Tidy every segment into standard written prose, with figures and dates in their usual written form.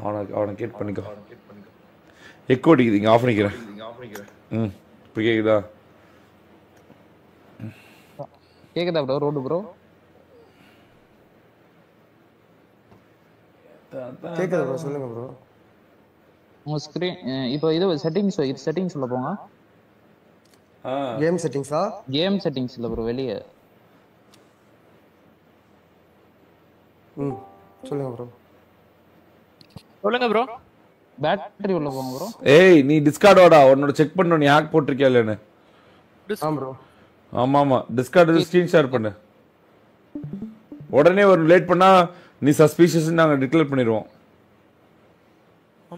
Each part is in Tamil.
அவனை கேட் பண்ணிக்கோ. எக்கோ அடிக்குது, இங்கே ஆஃப் பண்ணிக்கிறேன். இப்போ கேக்குதா? கேக்குதா ப்ரோ? ரோடு ப்ரோ கேக்குதா ப்ரோ? சொல்லுங்க ப்ரோ. உங்க ஸ்கிரீன் இப்போ இது செட்டிங்ஸ் உள்ள போங்க. கேம் செட்டிங்ஸா? கேம் செட்டிங்ஸ் இல்ல ப்ரோ, வெளியே. சொல்லுங்க ப்ரோ. சொல்லுங்க ப்ரோ. பேட்டரி உள்ள போங்க ப்ரோ. ஏய் நீ டிஸ்கார்டோட உன்னோட செக் பண்ணு, நீ ஹேக் போட்டிருக்கியா இல்லைன்னு. ஆமா ப்ரோ. ஆமா டிஸ்கார்ட் ஸ்கிரீன் ஷேர் பண்ணு. உடனே ஒரு லேட் பண்ணா நீ சஸ்பீஷியஸ் நாங்க டிக்ளேர் பண்ணிடுவோம்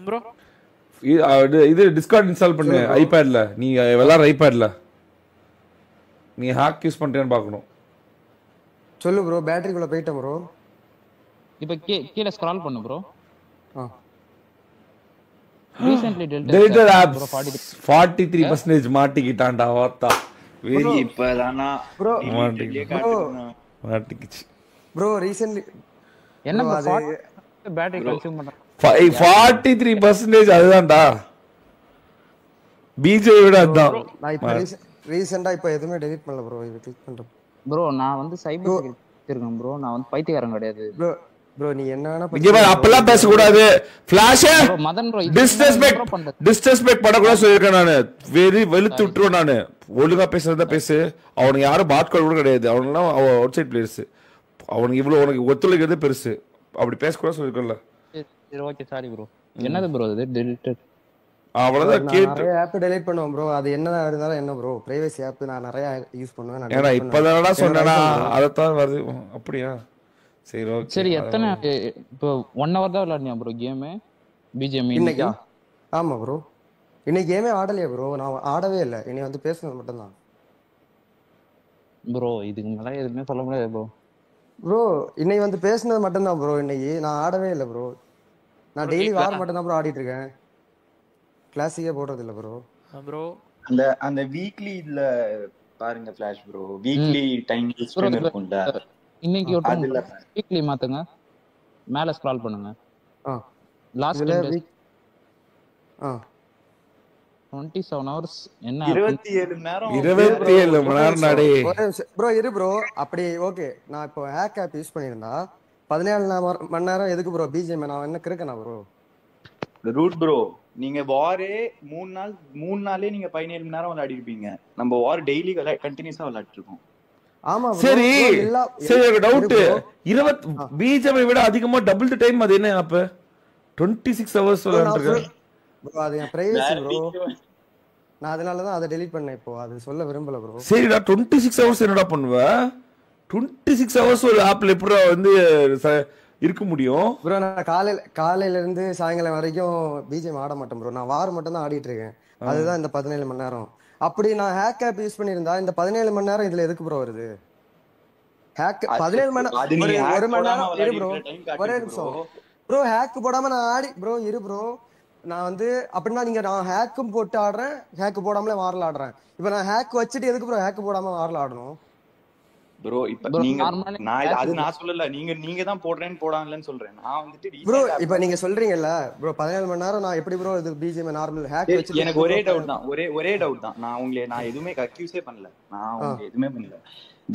ப்ரோ. இது டிஸ்கார்ட் இன்ஸ்டால் பண்ணு ஐபேட்ல. நீ விளையாடுற ஐபேட்ல நீ ஹேக் யூஸ் பண்றியான்னு பார்க்கணும். சொல்லு ப்ரோ. பேட்டரிக்குள்ள போயிட்டேன் ப்ரோ. இப்போ கீழ ஸ்க்ரால் பண்ணு ப்ரோ. recently deleted apps 43% மாட்டிக்கிட்டான்டா வார்த்தா. வெரி இப்பதானா ப்ரோ மாட்டிக்கிச்சு ப்ரோ. ரீசன்ட்லி என்ன பேட்டரி கன்சியூம் பண்ற 43% அதுதான்டா. பிஜே விட அதான். நான் இப்ப ரீசன்ட்டா இப்ப எதுமே டெலீட் பண்ணல ப்ரோ. இது கிளிக் பண்றேன் ப்ரோ. நான் வந்து சைபர் செக்யூரிட்டி இருக்கேன் ப்ரோ. நான் வந்து பைத்தியக்காரன் கிடையாது ப்ரோ. நீ என்ன வேணா இங்க பாரு, அப்பலாம் பேச கூடாது. ஃபிளாஷ் மதன் ப்ரோ டிஸ்ரெஸ்பெக்ட் பண்ணக்கூடாது சொல்லிருக்கேன் நானு. வெளுத்து விட்டுருவேன் நானு. ஒழுங்கா பேசுறதா பேசு. அவனுக்கு யாரும் பாட்கால் கூட கிடையாது. அவனுக்குலாம் அவுட் சைட் பிளேயர்ஸ். அவனுக்கு இவ்வளவு உனக்கு ஒத்துழைக்கிறது பெருசு. அப்படி பேசக்கூடாது சொல்லிருக்கேன்ல. சரி ஓகே சாரி ப்ரோ. என்னது ப்ரோ இது டெலீட்டட்? அவ்வளவுதான். கேட் நிறைய ஆப் டெலீட் பண்ணுவேன் ப்ரோ. அது என்னதா இருந்தாலும் என்ன ப்ரோ, பிரைவசி ஆப் நான் நிறைய யூஸ் பண்ணுவேன். ஏன்னா இப்பதானடா சொன்னேனா அதத்தான் வருது. அப்படியா? சரி ஓகே. சரி எத்தனை இப்போ 1 hour தான் விளையாடுனியா ப்ரோ கேம் பிஜிஎம் இன்னைக்கா? ஆமா ப்ரோ. இன்னைக்கு கேமே ஆடலையா ப்ரோ? நான் ஆடவே இல்லை. இனி வந்து பேசுனது மட்டும் தான் ப்ரோ. இதுக்கு மேல எதுவுமே சொல்ல முடியாது ப்ரோ. ப்ரோ இன்னைக்கு வந்து பேசுனது மட்டும் தான் ப்ரோ. இன்னைக்கு நான் ஆடவே இல்லை ப்ரோ. நான் டெய்லி வார் மட்டும் தான் ப்ரோ ஆடிட்டு இருக்கேன். கிளாசிக்கே போடுறது இல்ல ப்ரோ. ப்ரோ அந்த வீக்லி இதுல பாருங்க flash bro. Weekly time spend இருக்கும்ல. இன்னைக்கு ஒரு வீக்லி மாத்துங்க. மேல ஸ்க்ரால் பண்ணுங்க. லாஸ்ட் வீக் 27 hours என்ன 27 மணி நேரம் 27 மணி நேரம் நாடே ப்ரோ. இரு ப்ரோ. அப்படி ஓகே. நான் இப்போ ஹேக் ஆப் யூஸ் பண்ணியிருந்தா 17 மணி நேரம் எதுக்கு ப்ரோ பிஜிஎம்? நான் என்ன கிறுக்கனா ப்ரோ? ரூட் ப்ரோ, நீங்க வாரே 3 நாளே நீங்க 17 மணி நேரம் விளையாடி இருப்பீங்க. நம்ம வார் டெய்லி கண்டினியூஸா விளையாடிட்டு இருக்கோம். ஆமா சரி சரி. டவுட் 20 பிஜிஎம் விட அதிகமா டபுள் தி டைம். அது என்ன ஆப்? 26 hours விளையாடுறேன் bro. அது என் பிரைவசி ப்ரோ. நான் அதனால தான் அதை டெலீட் பண்ணேன். இப்போ அது சொல்ல விரும்பல ப்ரோ. சரிடா 26 hours என்னடா பண்ணுவ? 26 hours ஒரு ஆப்ல எப்படி வந்து இருக்க முடியும் ப்ரோ? நான் காலையில இருந்து சாயங்காலம் வரைக்கும் பிஜிஎம் ஆட மாட்டேன் ப்ரோ. நான் வார் மட்டும் தான் ஆடிட்டு இருக்கேன். அதுதான் இந்த 17 மணி நேரம். அப்படி நான் ஹேக் ஆப் யூஸ் பண்ணியிருந்தா இந்த 17 மணி நேரம் இதுல எதுக்கு ப்ரோ வருது? ஹேக் 17 மணி நேரம் 1 மணி நேரம் இரு ப்ரோ. ஒரே நிமிஷம் ப்ரோ. ஹேக் போடாம நான் ஆடி ப்ரோ. இரு ப்ரோ. நான் வந்து அப்படின்னா நீங்க நான் ஹேக்கும் போட்டு ஆடுறேன், ஹேக் போடாமலே வார்ல ஆடுறேன். இப்ப நான் ஹேக் வச்சுட்டு எதுக்கு ப்ரோ ஹேக் போடாம வார்ல ஆடணும் ப்ரோ? இப்ப நீங்க நான் சொல்லல. நீங்க தான் போடுறேன்னு போடாங்கன்னு சொல்றேன். நான் வந்துட்டு ப்ரோ இப்ப நீங்க சொல்றீங்கல்ல ப்ரோ 17 மணி நேரம் நான் எப்படி ப்ரோ இது பிஜிஎம் நார்மல் ஹேக் வச்சு? எனக்கு ஒரே டவுட் தான். ஒரே டவுட் தான். நான் எதுவுமே அக்யூஸே பண்ணல. நான் உங்களுக்கு எதுவுமே பண்ணல.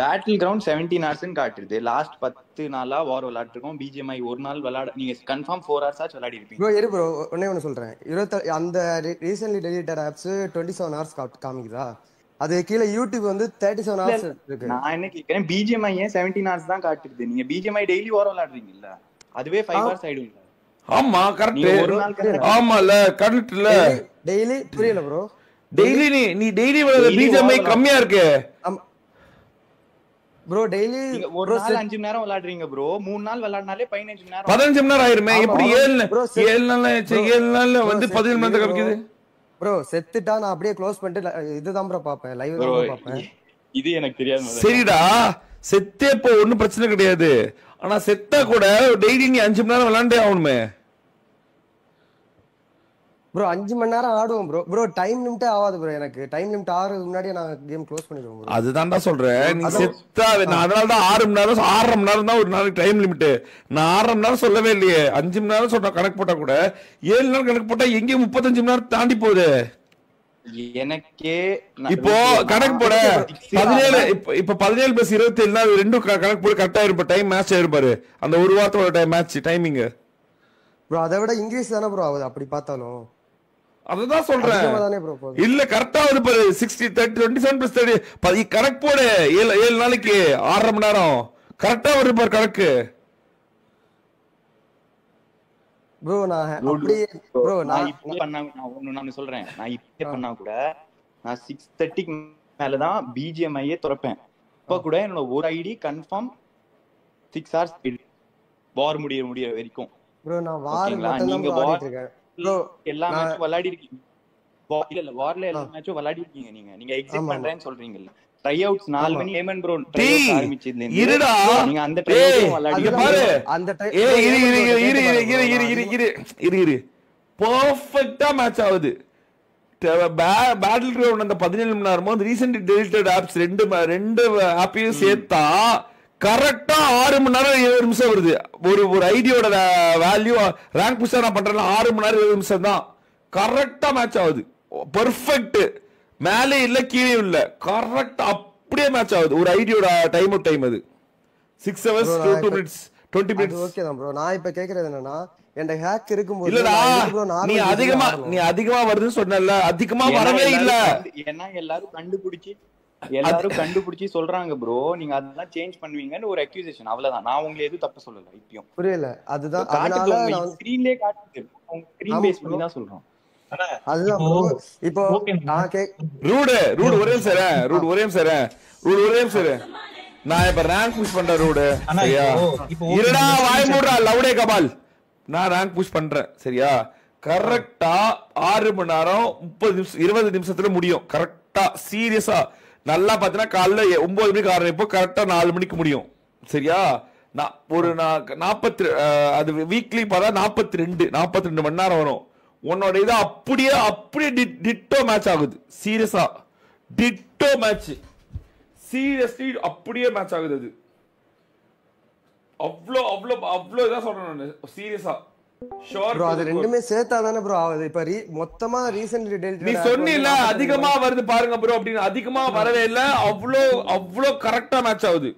பேட்டில் கிரவுண்ட் 17 hours காட்டுது. லாஸ்ட் 10 நாளா வார் விளையாட்டு இருக்கோம். பிஜிஎம்ஐ ஒரு நாள் விளையாட நீங்க கன்ஃபார்ம் 4 hours ஆச்சு விளையாடி இருப்பீங்க. ப்ரோ இரு ப்ரோ. ஒண்ணு சொல்றேன். அந்த ரீசன்ட்லி டெலீட்டட் ஆப்ஸ் 27 hours காமிக்குதா? அது கீழ யூடியூப் வந்து 37 hours இருக்கு. நான் என்ன கேக்குறேன், பிஜிஎம்ஐ ஏன் 17 hours தான் காட்டுது? நீங்க பிஜிஎம்ஐ டெய்லி வார் விளையாடுறீங்கல்ல, அதுவே 5 hours ஆயிடும்ல. ஆமா கரெக்ட். ஒரு நாள் ஆமால கரெக்ட் இல்ல. டெய்லி புரியல ப்ரோ. டெய்லி நீ டெய்லி விளையாடுற பிஜிஎம்ஐ கம்மியா இருக்கு ப்ரோ. டெய்லி ஒரு நாள் 5 மணி நேரம் விளையாடுறீங்க ப்ரோ. 3 நாள் விளையாடுனாலே 15 மணி நேரம் 15 மணி நேரம் ஆயிருமே. எப்படி 7 நாள்ல வந்து 17 மணி நேரம் காமிக்குது ப்ரோ? செத்துட்டா நான் அப்படியே க்ளோஸ் பண்ணிட்டு இதுதான் ப்ரோ பாப்பேன். லைவ் தான் பாப்பேன். இது எனக்கு தெரியாது. சரிடா செத்தே போ, ஒன்னும் பிரச்சனை கிடையாது. ஆனா செத்தா கூட டெய்லி நீ 5 மணி நேரம் விளையாண்டே ஆகணுமே. ப்ரோ 5 மணி நேரம் ஆடுவோம் ப்ரோ. ப்ரோ டைம் லிமிட்டே ஆகாது ப்ரோ. எனக்கு டைம் லிமிட் ஆறதுக்கு முன்னாடியே நான் கேம் க்ளோஸ் பண்ணிடுவோம் ப்ரோ. அதுதான்டா சொல்றேன், நீ அதான் செத்தா நான் அதனால தான் 6 மணி நேரம் 6.5 மணி நேரம் தான் ஒரு நாளைக்கு டைம் லிமிட். நான் 6.5 மணி நேரம் சொல்லவே இல்லையே. 5 மணி நேரம் சொன்ன கணக்கு போட்டா கூட 7 நாள் கணக்கு போட்டா எங்கே 35 மணி நேரம் தாண்டி போகுது எனக்கே. இப்போ கணக்கு போட 17 இப்ப 17 + 27 நாள் ரெண்டும் கணக்கு போட கரெக்டா இருப்ப டைம் மேட்ச் ஆயிருப்பாரு. அந்த ஒரு வாரத்தோட டைம் மேட்ச் டைமிங் ப்ரோ அதை விட இங்கிலீஷ் தானே ப்ரோ ஆகுது அப்படி பார்த்தாலும். அதுதான் சொல்றேன். அதிகமா தானே ப்ரோ போகுது. இல்ல கரெக்டா வருது பாரு. 60 30 27 + 30 கணக்கு போடு. 7 நாளைக்கு 6.5 மணி நேரம் கரெக்டா வருது பாரு கணக்கு. ப்ரோ நான் அப்படியே ப்ரோ நான் இப்ப பண்ணா நான் சொல்றேன், நான் இப்ப பண்ணா கூட நான் 6:30க்கு மேலதான் பிஜிஎம்ஐயே திறப்பேன். இப்ப கூட என்னோட ஒரு ஐடி கன்ஃபார்ம் 6 hours வார் முடிய வரைக்கும். ப்ரோ நான் வார் மட்டும் தான் ப்ரோ ஆடிட்டு இருக்கேன் ப்ரோ. எல்லா மேட்சும் விளையாடி இருக்கீங்க. இல்ல வார்ல எல்லா மேட்சும் விளையாடி இருக்கீங்க. நீங்க எக்ஸிட் பண்றேன்னு சொல்றீங்கல்ல. ட்ரை அவுட்ஸ் 4 மணி ஏமன் ப்ரோ ட்ரை அவுட் ஆரம்பிச்சதுல இருந்து இருடா நீங்க அந்த ட்ரை அவுட்டும் விளையாடி பாரு. அந்த டைம் இரு பெர்ஃபெக்ட்டா மேட்ச் ஆகுது. பேட்டில் கிரவுண்ட் அந்த 17 மணி நேரமும் ரீசென்ட் டெலிட்டட் ஆப்ஸ் ரெண்டு ஆப்பையும் சேர்த்தா கரெக்டா 6 மணி நேரம் 7 நிமிஷம் வருது. ஒரு ஐடியோட வேல்யூ ரேங்க் புஷ் நான் பண்றேன் 6 மணி நேரம் 7 நிமிஷம் தான் கரெக்டா மேட்ச் ஆகுது. பெர்ஃபெக்ட், மேலே இல்ல கீழே இல்ல, கரெக்டா அப்படியே மேட்ச் ஆகுது. ஒரு ஐடியோட டைம் அது 6 hours 2 minutes 20 minutes. ஓகே தான் ப்ரோ. நான் இப்ப கேக்குறது என்னன்னா என்ட ஹேக் இருக்கும்போது இல்லடா நீ அதிகமா வருதுன்னு சொன்னல, அதிகமா வரவே இல்ல. ஏன்னா எல்லாரும் கண்டுபிடிச்சி சொல்றாங்க ப்ரோ, நீங்க அதெல்லாம் சேஞ்ச் பண்ணுவீங்கன்னு ஒரு அக்யூசேஷன். அவ்வளவுதான். நான் உங்களை எதுவும் தப்பு சொல்லல. இப்பயும் புரியல. அதுதான் அதனால நான் ஸ்கிரீன்லயே காட்டுது. உங்க ஸ்கிரீன் பேஸ் பண்ணி தான் சொல்றோம். அதுதான் ப்ரோ. இப்போ நான் ரூட் ஒரே நிமிஷம் நான் இப்ப ரேங்க் புஷ் பண்றேன். ரூட் சரியா? இருடா வாய் மூடுடா லவுடே கபால். நான் ரேங்க் புஷ் பண்றேன் சரியா? கரெக்டா 6 மணி நேரம் 30 நிமிஷம் 20 நிமிஷத்துல முடியும். கரெக்டா சீரியஸா நல்லா பாத்தீங்கன்னா காலைல 9 மணிக்கு ஆரம்பிப்போ கரெக்டா 4 மணிக்கு முடியும் சரியா? நான் 40 அது வீக்லி பார்த்தா 42 மணி நேரம் வரும். உன்னோட இது அப்படியே டிட்டோ மேட்ச் ஆகுது. சீரியஸா டிட்டோ மேட்ச், சீரியஸ்லி அப்படியே மேட்ச் ஆகுது. அது அவ்வளோ இதான் சொல்றேன் நான் சீரியஸா. ப்ரோ அது ரெண்டுமே சேர்த்தா தானே ப்ரோ ஆகுது. இப்ப மொத்தமா ரீசன்ட்லி டெலிட் நீ சொன்னீல அதிகமா வருது பாருங்க ப்ரோ அப்படின்னு. அதிகமா வரவே இல்ல. அவ்வளோ கரெக்டா மேட்ச் ஆகுது.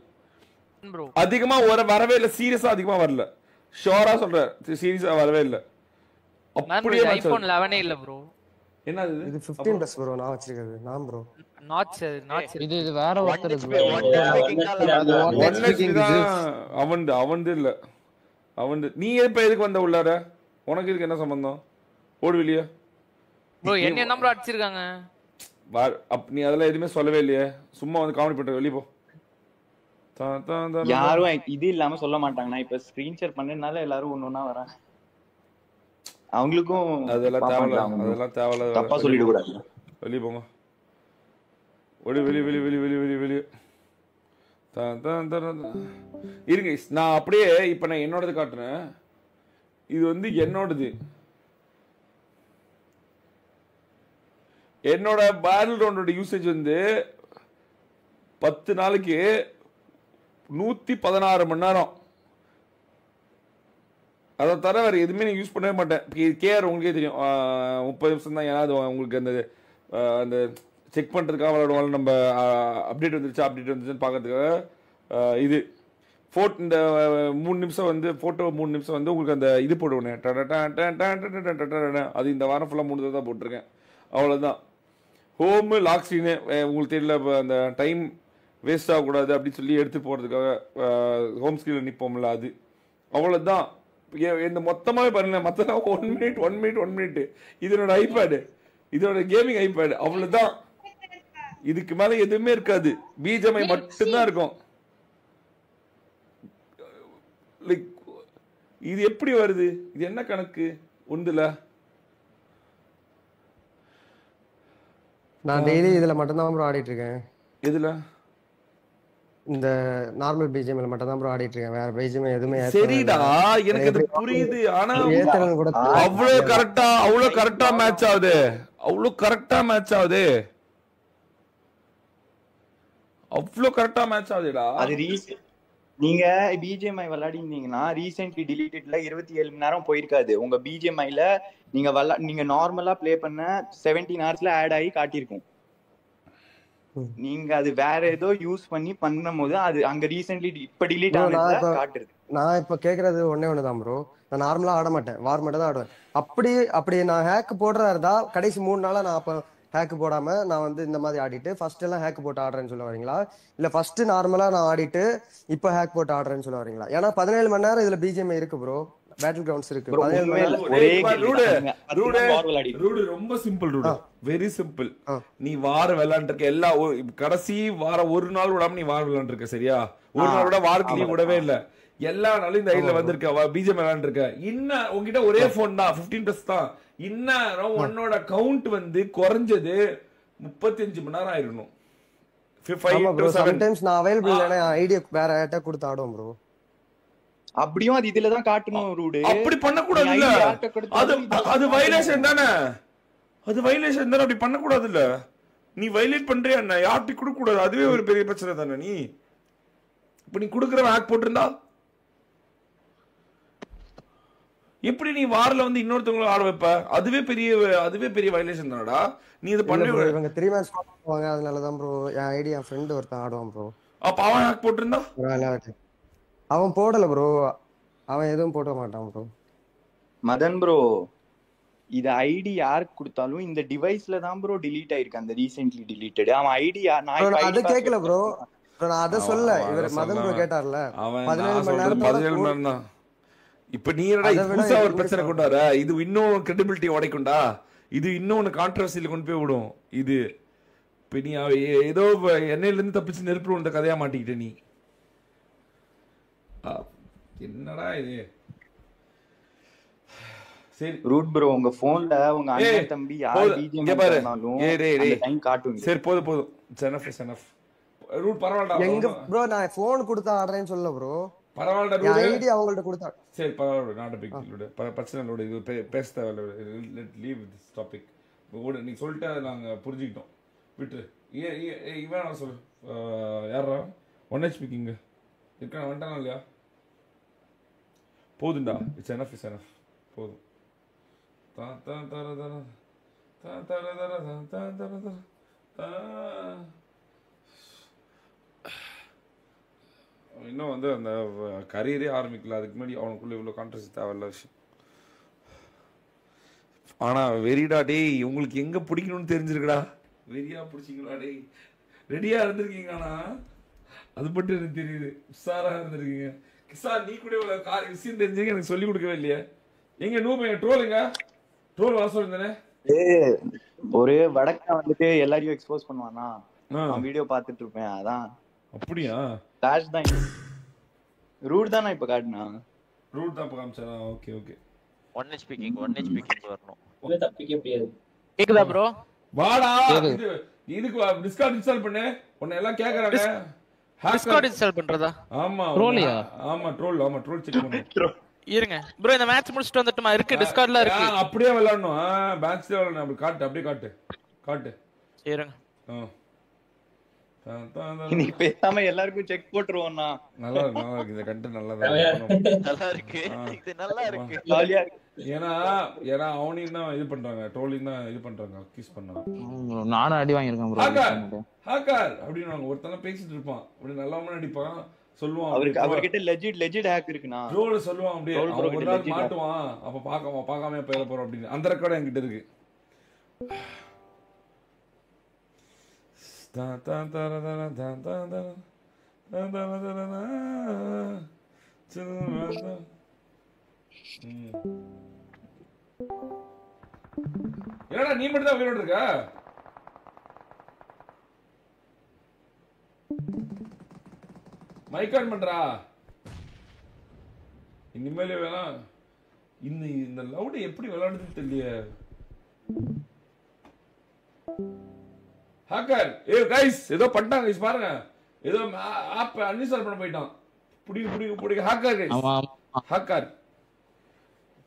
அதிகமா வரவே இல்ல. சீரியஸா அதிகமா வரல. ஷோரா சொல்றேன், சீரியஸா வரவே இல்ல. அப்படியே ஐபோன் 11 இல்ல ப்ரோ. என்னது இது 15+ ப்ரோ நான் வச்சிருக்கிறது. நான் ப்ரோ நாட்ஸ் இது வேற ஒருத்தர் அவன் இல்ல. நீ இப்ப எதுக்கு வந்த உள்ளார? உனக்கு இதுக்கு என்ன சம்பந்தம்? ஓடு வெளியே ப்ரோ. என்ன நம்பர் அடிச்சிருக்காங்க? நீ அதெல்லாம் எதுவுமே சொல்லவே இல்லையே. சும்மா வந்து காமெடி பண்ற. வெளியே போ. யாரும் இது இல்லாம சொல்ல மாட்டாங்க. நான் இப்ப ஸ்கிரீன் ஷேர் பண்ணனால எல்லாரும் ஒண்ணா வராங்க. அவங்களுக்கும் அதெல்லாம் தேவையில்ல. தப்பா சொல்லிட கூடாது. வெளியே போங்க. வெளியே இருங்க. நான் அப்படியே இப்ப நான் என்னோடது காட்டுறேன். இது வந்து என்னோடது. என்னோட பேட்டில் கிரவுண்டோட யூசேஜ் வந்து 10 நாளைக்கு 116 மணி நேரம். அதை தவிர வேற எதுவுமே நான் யூஸ் பண்ணவே மாட்டேன். கேஆர் உங்களுக்கே தெரியும் 30 நிமிஷம் தான். ஏன்னா உங்களுக்கு அந்த செக் பண்ணுறதுக்காக விளையாடுவாங்க. நம்ம அப்டேட் வந்துருச்சுன்னு பார்க்கறதுக்காக இது இந்த 3 நிமிஷம் வந்து ஃபோட்டோ 3 நிமிஷம் வந்து உங்களுக்கு அந்த இது போடுவேன். அது இந்த வாரம் ஃபுல்லாக 3 தான் போட்டிருக்கேன். அவ்வளோதான். ஹோமு லாக் ஸ்க்ரீனு உங்களுக்கு தெரியல. இப்போ அந்த டைம் வேஸ்ட் ஆகக்கூடாது அப்படின்னு சொல்லி எடுத்து போகிறதுக்காக ஹோம் ஸ்க்ரீனில் நிற்போம்ல அது. அவ்வளோதான். இந்த மொத்தமாகவே பாருங்க. மற்றதான் 1 மினிட். இது என்னோட ஐபேடு, இதோட கேமிங் ஐபேடு. அவ்வளோதான். இதுக்கு மேலே எதுவுமே இருக்காது. பிஜிஎம்ஐ மட்டும்தான் இருக்கும். லைக் இது எப்படி வருது? இது என்ன கணக்கு? ஒன்றுல நான் டெய்லி இதுல மட்டும் தான் ப்ரோ ஆடிட்டு இருக்கேன். எதுல? இந்த நார்மல் பிஜிஎம்ல மட்டும் தான் ப்ரோ ஆடிட்டு இருக்கேன். வேற பிஜிஎம் எதுவுமே சரிடா எனக்கு அது புரியுது. ஆனா ஏத்தனது கூட அவ்வளவு கரெக்டா மேட்ச் ஆகுது. அவ்வளவு கரெக்டா மேட்ச் ஆகுது. அவ்வளவு கரெக்டா மேட்ச் ஆகுதுடா. அது நீங்க பிஜிஎம்ஐ விளையாடிருந்தீங்கன்னா ரீசென்ட்லி டிலீட்டட்ல 27 மணி நேரம் போயிருக்காது. உங்க பிஜிஎம்ஐல நீங்க நார்மலா ப்ளே பண்ண 17 ஹவர்ஸ்ல ஆட் ஆகி காட்டியிருக்கும். நீங்க அது வேற ஏதோ யூஸ் பண்ணி பண்ணும்போது அது அங்க ரீசென்ட்லி இப்ப டிலீட் ஆனது காட்டுது. நான் இப்ப கேக்குறது ஒண்ணுதான் ப்ரோ. நான் நார்மலா ஆட மாட்டேன், வார் மட்டும் தான் ஆடுவேன். அப்படி நான் ஹேக் போடுறதா இருந்தா கடைசி 3 நாளா நான் அப்ப ஹேக் போடாம நான் வந்து இந்த மாதிரி ஆடிட்டு ஃபர்ஸ்ட் எல்லாம் ஹேக் போட்டு ஆடுறேன்னு சொல்ல வரீங்களா, இல்ல ஃபர்ஸ்ட் நார்மலா நான் ஆடிட்டு இப்ப ஹேக் போட்டு ஆடுறேன்னு சொல்ல வரீங்களா? ஏன்னா 17 மணி நேரம் இதுல பிஜிஎம் இருக்கு ப்ரோ, பேட்டில் கிரவுண்ட்ஸ் இருக்கு. 17 மணி நேரம் ரூட் ரொம்ப சிம்பிள். Root very simple. நீ வார விளையாண்டுருக்க எல்லா கடைசி வார ஒரு நாள் விடாம நீ வார விளையாண்டுருக்க சரியா? ஒரு நாள் விட வாரத்துக்கு லீவ் விடவே இல்ல. எல்லா நாளும் இந்த ஐட்ல வந்திருக்க பிஜிஎம் விளையாண்டுருக்க. இன்னும் உங்ககிட்ட ஒரே போன் தான் 15+ தான். இன்னும் உன்னோட கவுண்ட் வந்து குறைஞ்சது 35 மணி நேரம் ஆயிரணும். சம்டைம்ஸ் நான் அவைலபிள் இல்லனா ஐடியா வேற யார்ட்ட கொடுத்து ஆடுவோம் ப்ரோ. அப்படியும் அது இதுல தான் காட்டணும் ரூட். அப்படி பண்ண கூடாது இல்ல. அது வயலேஷன் தானே. அது வயலேஷன் தானே. அப்படி பண்ண கூடாது இல்ல. நீ வயலேட் பண்றியா என்ன? யார்ட்டி கொடுக்க கூடாது. அதுவே ஒரு பெரிய பிரச்சனை தானே. நீ இப்ப நீ குடுக்கறவன் ஹேக் போட்டிருந்தா எப்படி நீ வார்ல வந்து இன்னொருத்தவங்கள ஆட வைப்ப? அதுவே பெரிய வயலேஷன் தானடா. நீ இது பண்ணவே இவங்க 3 மேட்ச் போவாங்க. அதனால தான் ப்ரோ என் ஐடியா ஃப்ரெண்ட் ஒருத்தன் ஆடுவான் ப்ரோ. அப்ப அவன் ஹேக் போட்டிருந்தா? அவன் போடல ப்ரோ. அவன் எதுவும் போட மாட்டான் ப்ரோ. மதன் ப்ரோ இது ஐடி யாருக்கு கொடுத்தாலும் இந்த டிவைஸ்ல தான் ப்ரோ டிலீட் ஆயிருக்கு. அந்த ரீசென்ட்லி டிலீட்டட் அவன் ஐடி நான் அது கேக்கல ப்ரோ. நான் அத சொல்ல. இவர் மதன் ப்ரோ கேட்டார்ல 17 மணி நேரம் தான். இப்ப நீ என்னடா புதுசா ஒரு பிரச்சனை கொண்டு வர? இது இன்னும் கிரெடிபிலிட்டி உடைக்கும்டா. இது இன்னும் கான்ட்ரோவர்சியில கொண்டு போய் விடும். இது இப்ப நீ ஏதோ எண்ணெயில இருந்து தப்பிச்சு நெருப்பு இந்த கதையா மாட்டிக்கிட்ட நீ. என்னடா இது? சரி ரூட் ப்ரோ உங்க போன்ல உங்க அண்ணன் தம்பி யார் பிஜிஎம் பண்ணாலும் அந்த டைம் காட்டுங்க. சரி போதும். எனஃப் ரூட் பரவாயில்லை. எங்க ப்ரோ நான் போன் கொடுத்து ஆடுறேன்னு சொல்ல ப்ரோ. பரவாயில்லை. ஐடி அவங்கள்ட்ட கொடுத்தா சரி பரவாயில்லை. Not big deal. பிரச்சனை இல்ல. இது பேச தேவையில்ல. Let leave this topic. நீ சொல்லிட்டு நாங்க புரிஞ்சுக்கிட்டோம். விட்டு இவன் நான் சொல்லு. யாரா 1 HP கிங் இருக்கா? வந்துட்டானா இல்லையா? போதுண்டா. It's enough. போதும். இன்னும் வந்து அந்த கரியரே ஆரம்பிக்கல. அதுக்கு முன்னாடி அவனுக்குள்ள இவ்வளவு கான்ட்ரவர்சி தேவையில்ல விஷயம். ஆனா வெறிடா டேய், உங்களுக்கு எங்க பிடிக்கணும்னு தெரிஞ்சிருக்குடா. வெறியா பிடிச்சிங்களா டேய்? ரெடியா இருந்திருக்கீங்கண்ணா. அது மட்டும் எனக்கு தெரியுது. உஷாரா இருந்திருக்கீங்க. கிசார் நீ கூட இவ்வளவு விஷயம் தெரிஞ்சுங்க எனக்கு சொல்லி கொடுக்கவே இல்லையே. எங்க நூபைய ட்ரோலுங்க. ட்ரோல் வர சொல்லுங்க. ஒரு வடக்க வந்துட்டு எல்லாரையும் எக்ஸ்போஸ் பண்ணுவானா? நான் வீடியோ பார்த்துட்டு இருப்பேன். அதான். அப்படியா? டாஷ் தான். ரூட் தான் இப்ப காட்டுனா. ரூட் தான் காமிச்சா. ஓகே 1 HP கிங் வரணும். ஒரே தப்பிக்க முடியாது. கேக்குதா ப்ரோ? வாடா இதுக்கு டிஸ்கார்ட் இன்ஸ்டால் பண்ணு. உன்னை எல்லாம் கேக்குறாங்க. டிஸ்கார்ட் இன்ஸ்டால் பண்றதா? ஆமா ட்ரோலியா? ஆமா ட்ரோல் செக் பண்ணு. இருங்க ப்ரோ, இந்த மேட்ச் முடிச்சிட்டு வந்துட்டுமா? இருக்கு டிஸ்கார்ட்ல இருக்கு. அப்படியே விளையாடணும். மேட்ச்ல விளையாடணும். அப்படி காட்டு. அப்படியே காட்டு. இருங்க. நீ பேசாம எல்லாருக்கும் செக் போட்டுருவோம்னா. நல்லா இருக்கு. இந்த கண்டென்ட் நல்லா இருக்கு. இது நல்லா இருக்கு. ஜாலியா இருக்கு. ஏன்னா அவனையும் தான் இது பண்றாங்க. ட்ரோலிங் தான் இது பண்றாங்க. அக்யூஸ் பண்றாங்க. நானும் அடி வாங்கியிருக்கேன் ப்ரோ. ஹேக்கர் அப்படின்னு ஒருத்தன பேசிட்டு இருப்பான். அப்படி நல்லவனா நடிப்பான். சொல்லுவான். அவர்கிட்ட லெஜிட் ஹேக் இருக்குனா. ட்ரோல் சொல்லுவான். அப்படியே ஒரு நாள் மாட்டுவான். அப்ப பார்க்காம போயிட போறோம் அப்படின்னு. அந்த ரெக்கார்ட் என்கிட்ட இருக்கு. என்னடா நீ மட்டும் தான் உயிரோடு இருக்க? மைக் ஆன் பண்றா. இனிமேலே வேணாம். இந்த லவுட் எப்படி விளையாடுதுன்னு தெரியல. ஹேக்கர் கைஸ் ஏதோ பண்ணிட்டாங்க. பாருங்க ஏதோ ஆப் அன்இன்ஸ்டால் பண்ண போயிட்டான். புடி ஹேக்கர் கைஸ். ஆமா ஹேக்கர்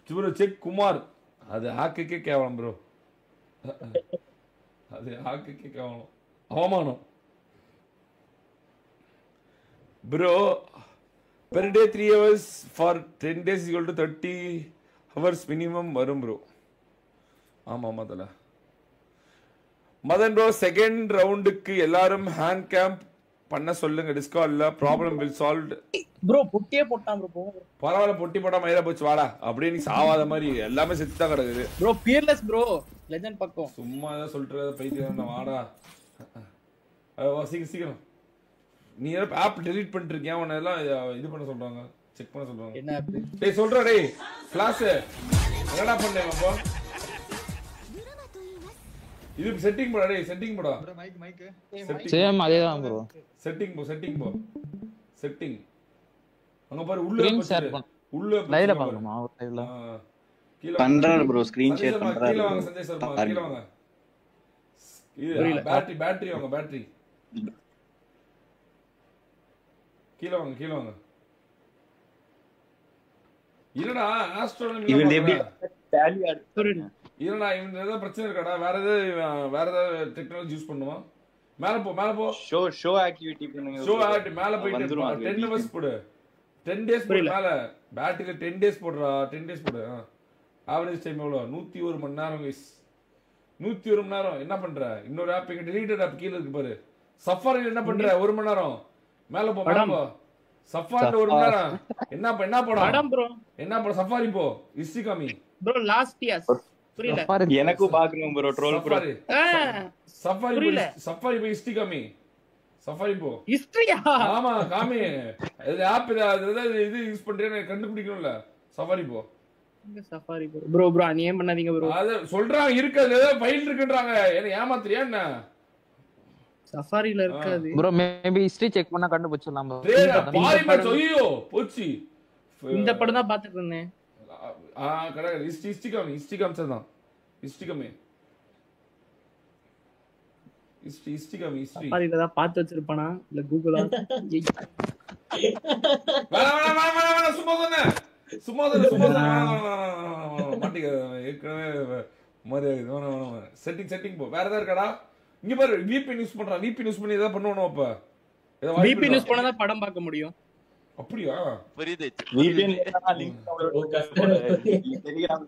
ப்ரோ செக் குமார். அது ஹேக்குக்கே கேவலம் ப்ரோ. அது ஹேக்குக்கே கேவலம், அவமானம் bro. per day 3 hours for 10 days equal to 30 hours minimum வரும் ப்ரோ. ஆமா தல. மதன் ப்ரோ செகண்ட் ரவுண்டுக்கு எல்லாரும் ஹேண்ட் கேம்ப் பண்ண சொல்லுங்க டிஸ்கார்ட்ல. Problem will solve bro. பொட்டியே போட்டான் ப்ரோ. பரவாயில்ல, பொட்டி போட்டா மயிரா போச்சு வாடா. அப்படியே நீ சாவாத மாதிரி எல்லாமே செத்து தான் கிடக்குது ப்ரோ. பியர்லெஸ் ப்ரோ, லெஜெண்ட் பக்கம். சும்மா ஏதாவது சொல்லிட்டு பைத்தியம் வாடா. சீக்கிரம் நீ ஏதோ ஆப் டெலீட் பண்ணிட்டு இருக்கியா? உன்னை எல்லாம் இது பண்ண சொல்றாங்க, செக் பண்ண சொல்றாங்க. என்ன ஆப்? டேய் சொல்றா டேய் ஃபிளாஷ் என்னடா பண்ணேன் அப்போ? இது செட்டிங் போடா டேய், செட்டிங் போடா. சேம் அதேதான் ப்ரோ. செட்டிங் போ. செட்டிங் அங்க பாரு உள்ள ஸ்கிரீன் ஷேர் பண்ணு. உள்ள லைவ்ல பார்க்கணுமா? லைவ்ல கீழ பண்றாரு ப்ரோ, ஸ்கிரீன் ஷேர் பண்றாரு. கீழ வாங்க சஞ்சய் சர்மா, கீழ வாங்க. இது பேட்டரி வாங்க, பேட்டரி கீழ வாங்க. இல்லடா ஆஸ்ட்ரோனமி இவன் எப்படி டேலி ஆடுறாரு? இல்லடா இவன் ஏதாவது பிரச்சனை இருக்காடா? வேற ஏதாவது டெக்னாலஜி யூஸ் பண்ணுவான். மேல போ. ஷோ ஆக்டிவிட்டி பண்ணுங்க. ஷோ ஆக்டிவிட்டி மேல போயிட்டு 10 hours போடு. 10 days போடு மேல. பேட்டரியில 10 days போடுறா. 10 days போடு. ஆவரேஜ் டைம் எவ்வளவு? 101 மணி நேரம் guys. 101 மணி நேரம் என்ன பண்ற? இன்னொரு ஆப் இங்க டெலீட்டட் ஆப் கீழ இருக்கு பாரு. சஃபாரில என்ன பண்ற? 1 மணி நேரம் மேல போ. சஃபாரில 1 மணி நேரம் என்ன படம் ப்ரோ? என்ன படம்? சஃபாரி போ. ஹிஸ்டரி காமி ப்ரோ. லாஸ்ட் இயர்ஸ் புரியல. எனக்கும் பாக்குறேன் ப்ரோ, ட்ரோல் ப்ரோ. சஃபாரி போ. ஹிஸ்டரி காமி. சஃபாரி போ. ஹிஸ்டரியா? ஆமா காமி. இது ஆப் இது யூஸ் பண்றேன்னு கண்டுபிடிக்கணும்ல. சஃபாரி போ. Safari bro. நீ ஏன் பண்ணாதீங்க ப்ரோ. அத சொல்றாங்க இருக்குதுல ஏதோ ஃபைல் இருக்குன்றாங்க. என்ன ஏமாத்துறியா என்ன? சஃபாரில இருக்காது ப்ரோ. மேபி ஹிஸ்டரி செக் பண்ணா கண்டுபிடிச்சலாம் ப்ரோ. பாரி மேட்ச் ஐயோ போச்சு. இந்த படம் தான் பாத்துட்டு இருந்தேன். கரெக்ட். ஹிஸ்டரி காமி தான். ஹிஸ்டரி காமி. சஃபாரில தான் பார்த்து வச்சிருப்பானா இல்ல கூகுளா? வேணா சும்மா மாட்டிக்க ஏற்கனவே மரியாதை. செட்டிங் போ. வேற ஏதாவது இருக்காடா? இங்க பாரு VPN யூஸ் பண்றான். VPN யூஸ் பண்ணி ஏதாவது பண்ணுவானோ? அப்ப VPN யூஸ் பண்ணா தான் படம் பார்க்க முடியும். அப்படியா? புரியுது. VPN link download Telegram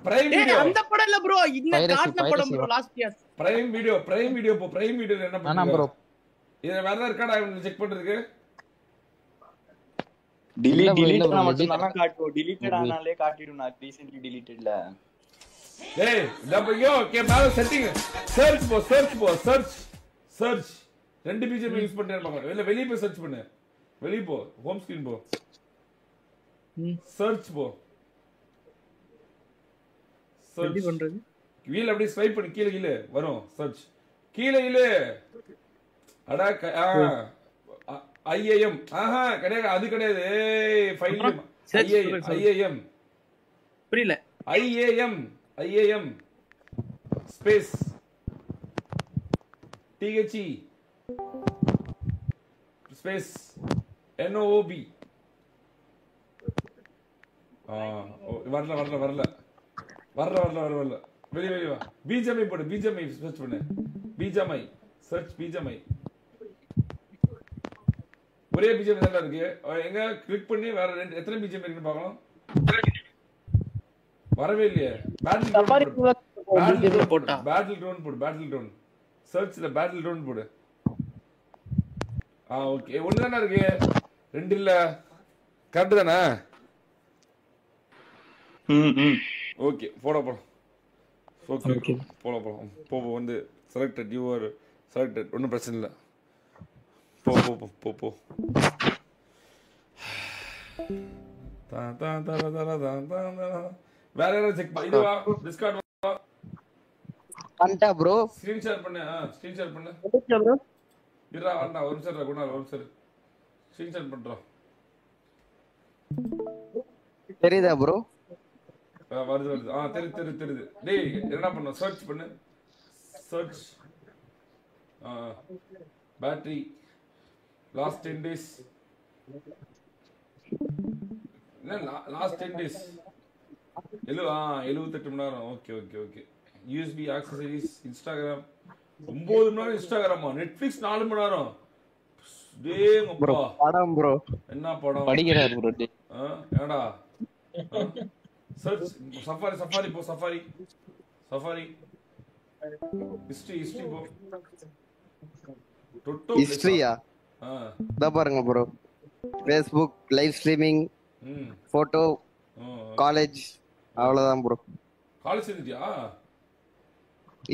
prime video. அந்த படம் இல்ல ப்ரோ, இந்த காட்ன படம் bro. Last year prime video போ. பிரைம் வீடியோல என்ன ஆனா பண்ணுங்க ப்ரோ, இது வேற ஏதாவது இருக்காடா இவன் செக் பண்றதுக்கு? delete ஆனா மட்டும் தான் காட்டும். deleted ஆனாலே காட்டிடும். நான் ரீசன்ட்லி deleted-ல. ஏய் டபுள்யூ கே மேல செட்டிங் சர்ச் 2 BGM யூஸ் பண்ணிட்டே இருப்பாங்க. இல்ல வெளிய போய் சர்ச் பண்ணு. வெளிய போ. ஹோம் ஸ்கிரீன் போ. சர்ச் போ. எப்படி பண்றது? வீல் அப்படியே ஸ்வைப் பண்ணி கீழ வரும். சர்ச் கீழ அடா IAM. கிடையாது, அது கிடையாது. ஃபைல் IAM புரியல. IAM space THE space NOOB. வரல. வெளிய வா. BGMI போடு. BGMI சர்ச் பண்ணு. BGMI search. BGMI ஒரே BGM தான் இருக்கு. எங்க கிளிக் பண்ணி வேற எத்தனை BGM இருக்குன்னு பார்க்கலாம். வரவே இல்லையே. பேட்டில் ட்ரோன் சர்ச்ல பேட்டில் ட்ரோன் போடு. ஓகே. ஒண்ணு தானே இருக்கு, 2 இல்ல. கரெக்ட் தானே? ஓகே போலாம். ஓகே போலாம். போ வந்து செலக்டட். You are selected. ஒன்றும் பிரச்சனை இல்லை. போ. வேற யாராவது செக் பண்ணு. இதுவா டிஸ்கார்ட் பண்ணிட்டா ப்ரோ. ஸ்கிரீன் ஷேர் பண்ணு. ப்ரோ இருடா அண்ணா ஒரு நிமிஷம் ஸ்கிரீன் ஷேர் பண்றோம். தெரியுதா ப்ரோ? வருது. தெரியுது. டேய் என்ன பண்ணு? சர்ச் பண்ணு. சர்ச் பேட்டரி லாஸ்ட் 10 டேஸ் என்ன லாஸ்ட் 10 டேஸ் 78 மணி நேரம். Okay okay okay. USB accessories Instagram 9 மணி நேரம். இன்ஸ்டாகிராமா நெட்ஃபிளிக்ஸ் 4 மணி நேரம். டேங்கப்பா படம் ப்ரோ. என்ன படம் படிக்கிறார் ப்ரோ. ஏடா சர்ச் சஃபாரி போ. சஃபாரி ஹிஸ்டரி போ. டொட்டோ ஹிஸ்டரியா? இத பாருங்க bro. Facebook live streaming, photo, college, அவ்வளவுதான் ப்ரோ. காலேஜ் செஞ்சிட்டியா?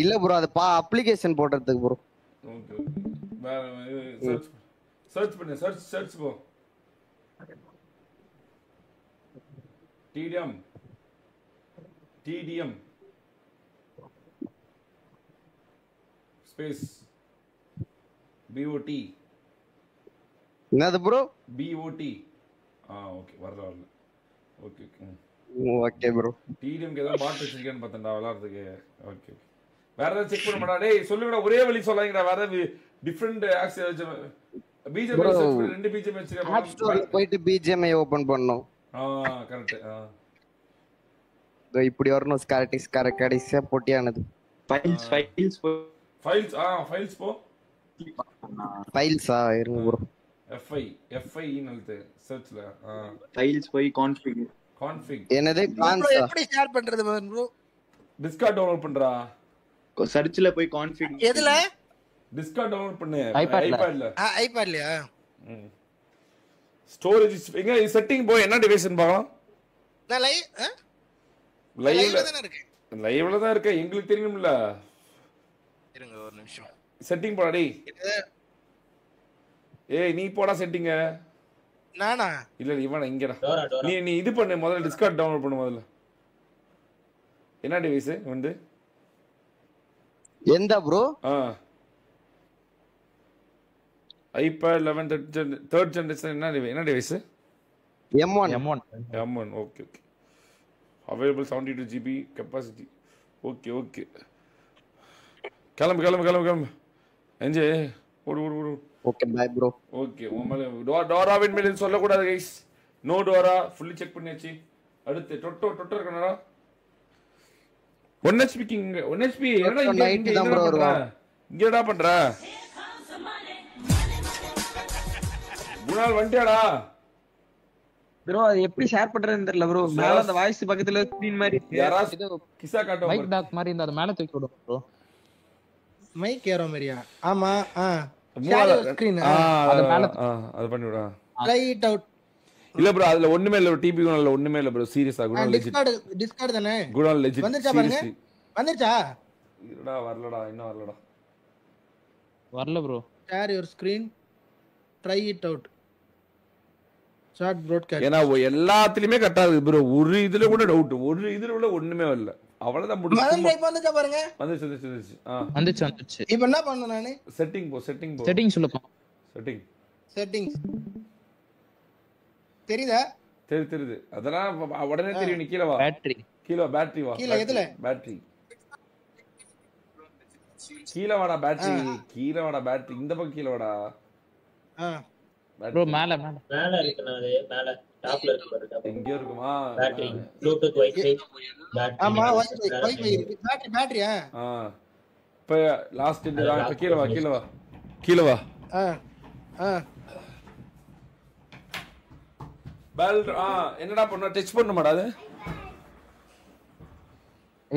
இல்ல ப்ரோ, அது அப்ளிகேஷன் போடுறதுக்கு ப்ரோ. ஓகே வேற சர்ச் பண்ணு. சர்ச் போ. TDM space BOT. என்னது ப்ரோ? BOT. ஓகே வரல. Okay okay bro. TDM க்கு ஏதாவது பாட் வச்சிருக்கேன்னு பார்த்தேன்டா விளையாடுறதுக்கு. ஓகே வேற ஏதாவது செக் பண்ண மாட்டா? டேய் சொல்லுங்கடா, ஒரே வழி சொல்லாதீங்கடா. வேற ஏதாவது டிஃபரண்ட் ஆக்ஸ் BGM சர்ச் பண்ணி 2 BGM வச்சிருக்கேன். ஆப் ஸ்டோர்ல போயிட்டு BGMஐ ஓபன் பண்ணனும். கரெக்ட். இப்படி வரணும். ஸ்காரட்டிஸ் கடைசியா பொட்டியானது. ஃபைல்ஸ் போ. ஃபைல்ஸா இருங்க ப்ரோ. FI னல்து சர்ச்ல. ஃபைல்ஸ் போய் கான்ஃபிக். என்னது கான்சா? எப்படி ஷேர் பண்றது ப்ரோ? டிஸ்கார்ட் டவுன்லோட் பண்றா. சர்ச்ல போய் கான்ஃபிக். எதுல? டிஸ்கார்ட் டவுன்லோட் பண்ணு. ஐபேட்லயா? ஸ்டோரேஜ் எங்க செட்டிங் போய் என்ன டிவைஸ்னு பார்க்கலாம். நான் லைவ்ல தான இருக்கேன். லைவ்ல தான் இருக்க. எங்களுக்கு தெரியும்ல. இருங்க ஒரு நிமிஷம். செட்டிங் போடா டேய். ஏய் நீ போடா செட்டிங். நானா? இல்ல இவன் இங்கடா. நீ இது பண்ணு முதல்ல. டிஸ்கார்ட் டவுன்லோட் பண்ணு முதல்ல. என்ன டிவைஸ் வந்து? எந்த ப்ரோ? iPad 11 3rd generation. என்ன device? M1. Okay available 72 GB capacity. Okay கிளம்பு என்ஜாய். ஓடு. Okay bye bro. ஓகே டோரா வின் மேல சொல்ல கூடாது गाइस. நோ டோரா ஃபுல்லி செக் பண்ணியாச்சு. அடுத்து டொட்டோ இருக்கனடா. 1 HP கிங் 1 HP என்னடா இங்கடா பண்ற? குணால் வண்டியாடா ப்ரோ. அது எப்படி ஷேர் பண்றதுன்னு தெரியல ப்ரோ. மேல அந்த வாய்ஸ் பக்கத்துல ஸ்கிரீன் மாதிரி யாராஸ் கிசா காட்ட மைக் டாக் மாதிரி இந்த மேல தூக்கி விடு ப்ரோ. மைக் ஏரோ மாதிரியா? ஆமா. Share screen. அது மேல அது பண்ணி விடு. Try it out. இல்ல ப்ரோ அதுல ஒண்ணுமே இல்ல. டிபி குணால்ல ஒண்ணுமே இல்ல ப்ரோ. சீரியஸா குணால் லெஜிட். டிஸ்கார்ட் தானே? குணால் லெஜிட். வந்துச்சா பாருங்க. வந்துச்சா? இல்லடா வரலடா. இன்னும் வரலடா. வரல bro. Share your screen. Try it out. Short broadcast. ஏனா எல்லாத்துலயுமே கரெக்ட்டா இருக்கு ப்ரோ. ஒரு இதுல கூட டவுட். ஒரு இதுல கூட ஒண்ணுமே வரல. அவ்வளவுதான் முடிஞ்சு. வந்துச்சா பாருங்க. வந்துச்சு. இப்போ என்ன பண்ணனும் நானு? செட்டிங் போ. செட்டிங் சொல்லப்பா. செட்டிங்ஸ் தெரியுதா? தெரியுது. அதெல்லாம் உடனே தெரியும். நீ கீழ வா. பேட்டரி வா. கீழ எதுல? பேட்டரி. கீழ வாடா பேட்டரி. இந்த பக்கம் கீழ வாடா. ப்ரோ மேல இருக்குனா அது மேல டாப்ல இருக்கு பாருங்க. எங்க இருக்குமா? Battery Bluetooth wifi battery. ஆமா வைஃபை இருக்கு. பேட்டரியா? இப்ப லாஸ்ட் இந்த இப்ப கீழ வா. பெல் என்னடா பண்ண? டச் பண்ண மாட்டா அது?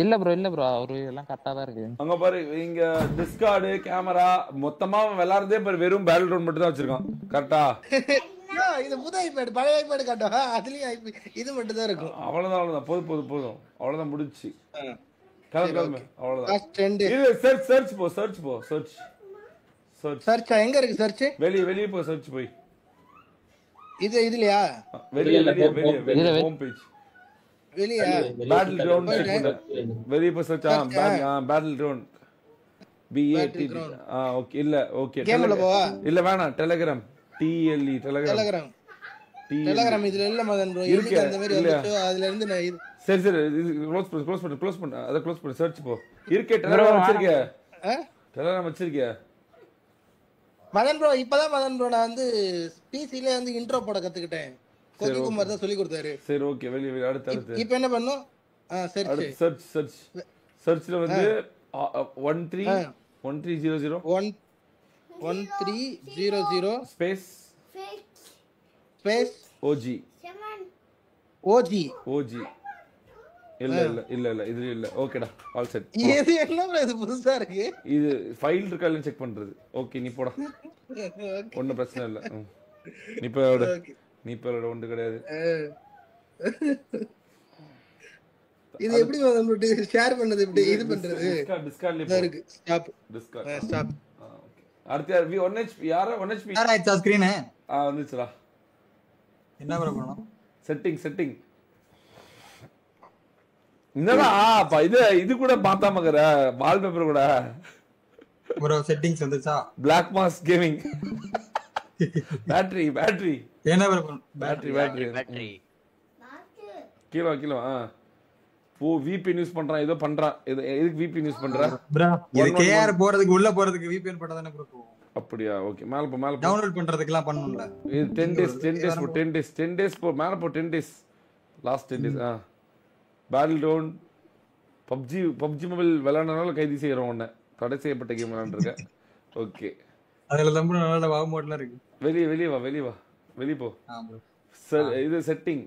இல்ல ப்ரோ அவரு எல்லாம் கரெக்ட்டா தான் இருக்கு. அங்க பாரு இங்க டிஸ்கார்ட் கேமரா மொத்தமா விளையாடுறதே பாரு வெறும் பேட்டில் கிரவுண்ட் மட்டும் தான் வச்சிருக்கான். கரெக்ட்டா? இது புது ஐபேட் பழைய ஐபேட் காட்டா. அதுலயும் இது மட்டும் தான் இருக்கும். அவ்வளவுதான். போதும். அவ்வளவுதான் முடிஞ்சி. கிளம்பு. அவ்வளவுதான். இது சர்ச் போ. சர்ச் எங்க இருக்கு? சர்ச் வெளிய போ. சர்ச் போய். இதுலயா? வெளிய ஹோம் பேஜ். வெளியா? பேட்டில் கிரவுண்ட் செக் பண்ணு. வெளிய போ search. Battle ground. BAT. Okay இல்ல ஓகே. கேம்ல போவா? இல்ல வேணாம். டெலிகிராம். TLE டெலிகிராம் இதுல இல்ல மதன் ப்ரோ. இருக்கு அந்த மாதிரி வந்துச்சு. அதுல இருந்து நான் இது சரி க்ளோஸ் பண்ணு. அத க்ளோஸ் பண்ணு. சர்ச் போ. இருக்கே டெலிகிராம் வச்சிருக்கியா? டெலிகிராம் வச்சிருக்கியா? மதன் ப்ரோ இப்பதான் மதன் ப்ரோ நான் வந்து பிசில வந்து இன்ட்ரோ போட கத்துக்கிட்டேன். கோகி குமார் தான் சொல்லி கொடுத்தாரு. சரி ஓகே வெளிய அடுத்து இப்போ என்ன பண்ணனும்? சர்ச்ல வந்து 1300 ஸ்பேஸ் OG இல்ல இது இல்ல. ஓகேடா ஆல் செட். இது என்ன ப்ரோ இது புதுசா இருக்கு? இது ஃபைல் இருக்கா இல்லன்னு செக் பண்றது. ஓகே நீ போடா. ஒண்ணும் பிரச்சனை இல்ல. நீ போட ஒண்ணு கிடையாது. இது எப்படி வந்து ஷேர் பண்ணது எப்படி இது பண்றது? டிஸ்கார்ட்ல இருக்கு. ஸ்டாப். ஓகே. அடுத்து யார் 1 HP யாரா 1 HP யாரா ஆயிச்சா ஸ்கிரீன்? வந்துச்சுடா. என்ன ப்ரோ பண்ணனும்? செட்டிங் என்னடா இது கூட பார்த்தாமங்கற வால்பேப்பர் கூட ப்ரோ செட்டிங்ஸ் வந்துச்சா? Black Mask Gaming பேட்டரி என்ன bro battery kilo VPN use பண்றான் ஏதோ பண்றான். எதுக்கு VPN யூஸ் பண்ற ப்ரோ? இது KR போறதுக்கு உள்ள போறதுக்கு VPN போட்டா தானே ப்ரோ போகும். அப்படியா? ஓகே மேல போ டவுன்லோட் பண்றதுக்குலாம் பண்ணனும்ல. இது 10 days போ மேல போ 10 days last 10 days. Battle ground PUBG mobile விளையாடுறனால கைது செய்யறோம். உன்னை தடை செய்யப்பட்ட கேம் விளையாண்டுருக்க. ஓகே அதுல ரொம்ப நல்ல வாவ் மோட்ல இருக்கு. வெளிய போ. சார் இது setting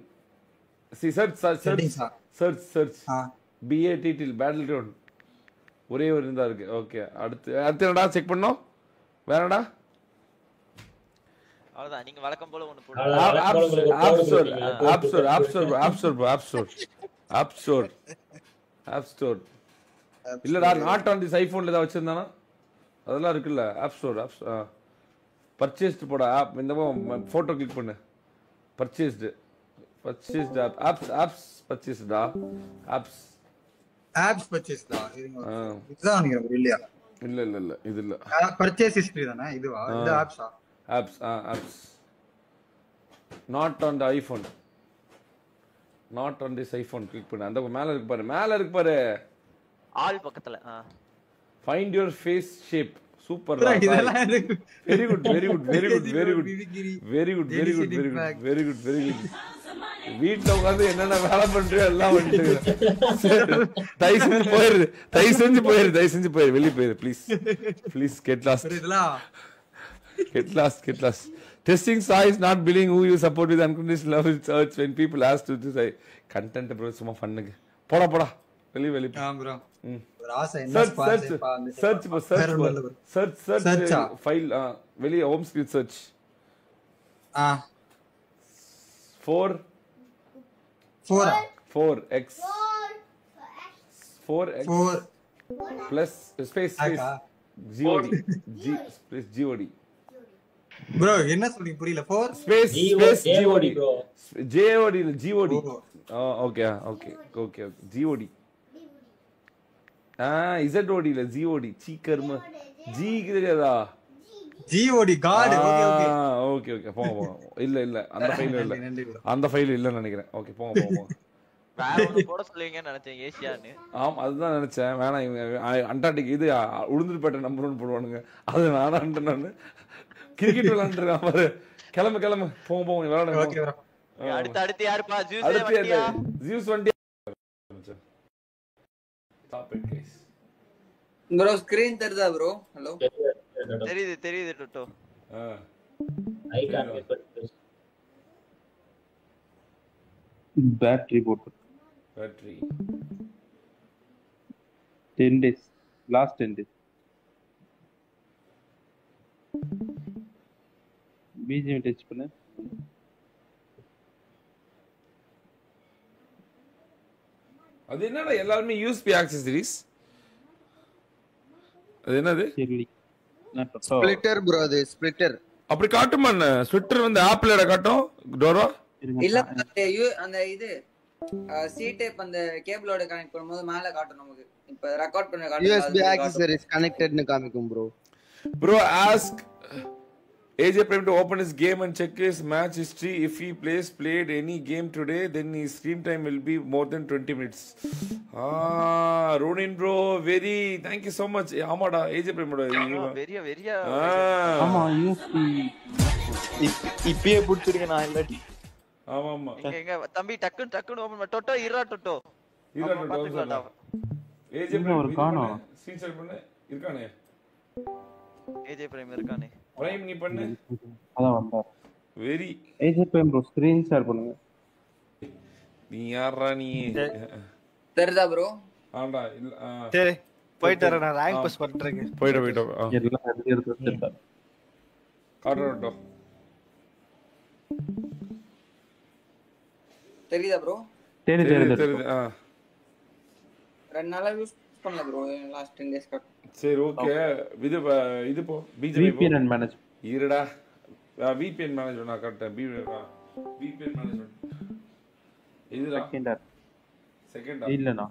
search BATTL battle ground ஒரே ஒரு இருந்தா இருக்கு. ஓகே அடுத்து என்னடா செக் பண்ணோம்? வேறடா அவ்வளவுதான். நீங்க வழக்கம் போல ஒன்னு ஆப் ஸ்டோர் இல்லடா நாட் ஆன் திஸ் ஐபோன்ல ஏதாவது வச்சிருந்தானா அதெல்லாம் இருக்குல்ல. ஆப் ஸ்டோர் பர்ச்சேஸ்ட் போட ஆப் இந்த போட்டோ கிளிக் பண்ணு. பர்ச்சேஸ்ட் ஆப்ஸ் பர்ச்சேஸ்டா ஆப்ஸ் பர்ச்சேஸ்டா இதுதான் நினைக்கிறேன் இல்லையா? இல்ல இது இல்ல. பர்ச்சேஸ் ஹிஸ்டரி தானே இதுவா? இந்த apps not on the iPhone. Not on this iPhone click பண்ணு. அந்த மேல இருக்கு பாரு ஆல் பக்கத்துல. Find your face shape. Super. Very good வீட்ல உட்கார்ந்து என்னென்ன வேலை பண்றியோ எல்லாம் பண்ணிட்டு தயவு செஞ்சு போயிரு வெளிய போயிரு please get lost. Testing size not believing who you support with unconditional love is search when people ask to this content bro சும்மா ஃபன்னுக்கு போடா வெளிய bro ஒரு ஆசை என்ன search ஃபைல் வெளிய home screen search 4x plus space god bro என்ன சொல்றீங்க புரியல? 4 space god bro jod இல்ல god. ஓகே god zod இல்ல god சி கர்ம ஜி கிரேடா god god ஓகே போங்க இல்ல அந்த ஃபைல் இல்ல நினைக்கிறேன். ஓகே போங்க வேற ஒன்னு போட சொல்லுவீங்கன்னு நினைச்சேன் ஏசியான்னு. ஆமா அதுதான் நினைச்சேன். வேணாம் அண்டார்டிக் இது உளுந்துருப்பேட்டை நம்பர் 1 போடுவானுங்க. அது நானு கிரிக்கெட் விளையாண்டுருக்கான் பாரு. கிளம்பு போங்க விளையாடுங்க. அடுத்து யாருப்பா? ஜூஸ் வண்டி ப்ரோ ஸ்கிரீன் தெரியுதா ப்ரோ? ஹலோ தெரியுது டோட்டோ. ஐ கான் கெட் பேட்டரி போட்டு 10 days last 10 days BGM touch பண்ணு. அது என்னடா எல்லாரும் USB ஆக்சஸரீஸ்? அது என்னது? ஸ்ப்ளிட்டர் bro அது ஸ்ப்ளிட்டர். அப்படி காட்டுமா? ஸ்ப்ளிட்டர் வந்து ஆப்பிளோட காட்டும் டோரா? இல்ல அந்த இது சி டைப் அந்த கேபிளோட கனெக்ட் பண்ணும்போது மேல காட்டும் நமக்கு. இப்ப ரெக்கார்ட் பண்ண காட்டும். USB accessories connected னு காமிக்கும் bro. Bro ask AJ Prime to open his game and check his match history. If he played any game today, then his stream time will be more than 20 minutes. Ronin bro, very thank you so much. ஆமாடா AJ Prime வெரியா ஆமா யூஎஸ்பி இப்பயே புடிச்சிருக்கேன் நான் இல்லாட்டி. ஆமா எங்க தம்பி டக்குன்னு ஓபன் பண்ண டொட்டோ இரா டொட்டோ பாத்துக்கலாம்டா. AJ Prime காணோம். ஸ்கிரீன்ஷாட் பண்ணு இருக்கானே. AJ Prime இருக்கானே. Prime நீ பண்ணு. அதான் வந்தா. Very AJ Prime bro screen share பண்ணுங்க. நீ யாரா நீ? தெரியுதா ப்ரோ? ஆண்டா இல்ல. சரி போயிட்டு வரேன், நான் ரேங்க் புஷ் பண்றேன். போய்டா எல்லாம் எடுத்து வச்சிட்டா. காட்றடோ. தெரியுதா ப்ரோ? தெரியுது. 2 நாளா யூஸ் பண்ணல ப்ரோ, லாஸ்ட் 10 days கட். சரி ஓகே. இது போ BGM VPN மேனேஜ். இருடா. VPN மேனேஜ் நான் கரெக்ட்டா VPN மேனேஜ்மென்ட். இதுடா. செகண்டா? இல்லனா.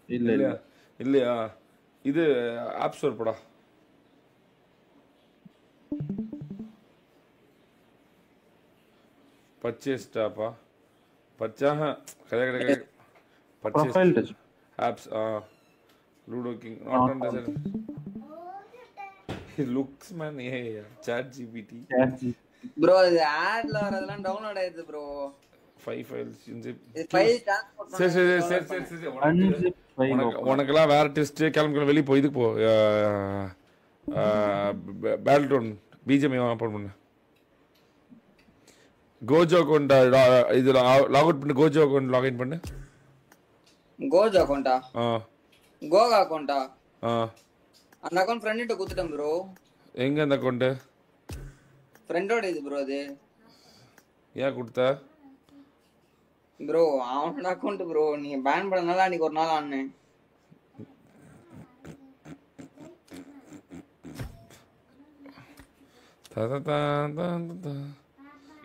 இல்லையா? இது ஆப் ஸ்டோர் போடா. பர்ச்சேஸ் டாப்பா. கடை purchase profile touch apps Ludo King not on the it looks man chat GPT bro இது ஆட்ல வரதெல்லாம் டவுன்லோட் ஆயிடுது bro 5 files unzip file transport சரி உனக்கெல்லாம் வேற டெஸ்ட் கிளம்பி வெளிய போய் இதுக்கு போ பேட்டில்டோன் BGM ஓபன் பண்ணு கோஜோ அக்கவுண்ட் இது லாக் அவுட் பண்ணு கோஜோ அக்கவுண்ட் லாகின் பண்ணு கோஜோ அக்கவுண்டா கோகா அக்கவுண்டா அந்த அக்கவுண்ட் ஃப்ரெண்ட்ட கொடுத்துட்டேன் ப்ரோ எங்க அந்த அக்கவுண்ட் ஃப்ரெண்டோட இது ப்ரோ அது ஏன் கொடுத்த ப்ரோ அவனோட அக்கவுண்ட் ப்ரோ நீங்க பேன் பண்ணனால அன்னைக்கு ஒரு நாள் ஆனேன்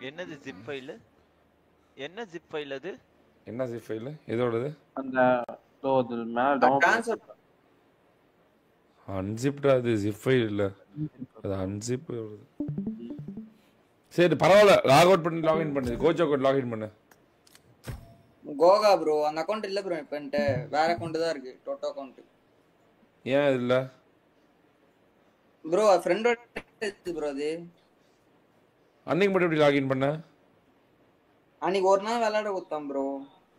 என்னது zip ஃபைல் என்ன zip ஃபைல் அது என்ன zip ஃபைல் எதோடது அந்த அது மேல டவுன் unzipped அது zip ஃபைல் இல்ல அது unzip சரி பரவாயில்லை லாக் அவுட் பண்ணி லாகின் பண்ணு கோஜோ அக்கவுண்ட் லாகின் பண்ணு கோகா ப்ரோ அந்த அக்கவுண்ட் இல்ல ப்ரோ இப்பன்ட்டு வேற அக்கவுண்ட் தான் இருக்கு டோட்டோ அக்கவுண்ட் ஏன் இல்ல ப்ரோ ஃப்ரெண்டோட ப்ரோ அது அன்னைக்கு மட்டும் எப்படி லாகின் பண்ண அன்னைக்கு ஒரு நாள் விளையாட கொடுத்தான் ப்ரோ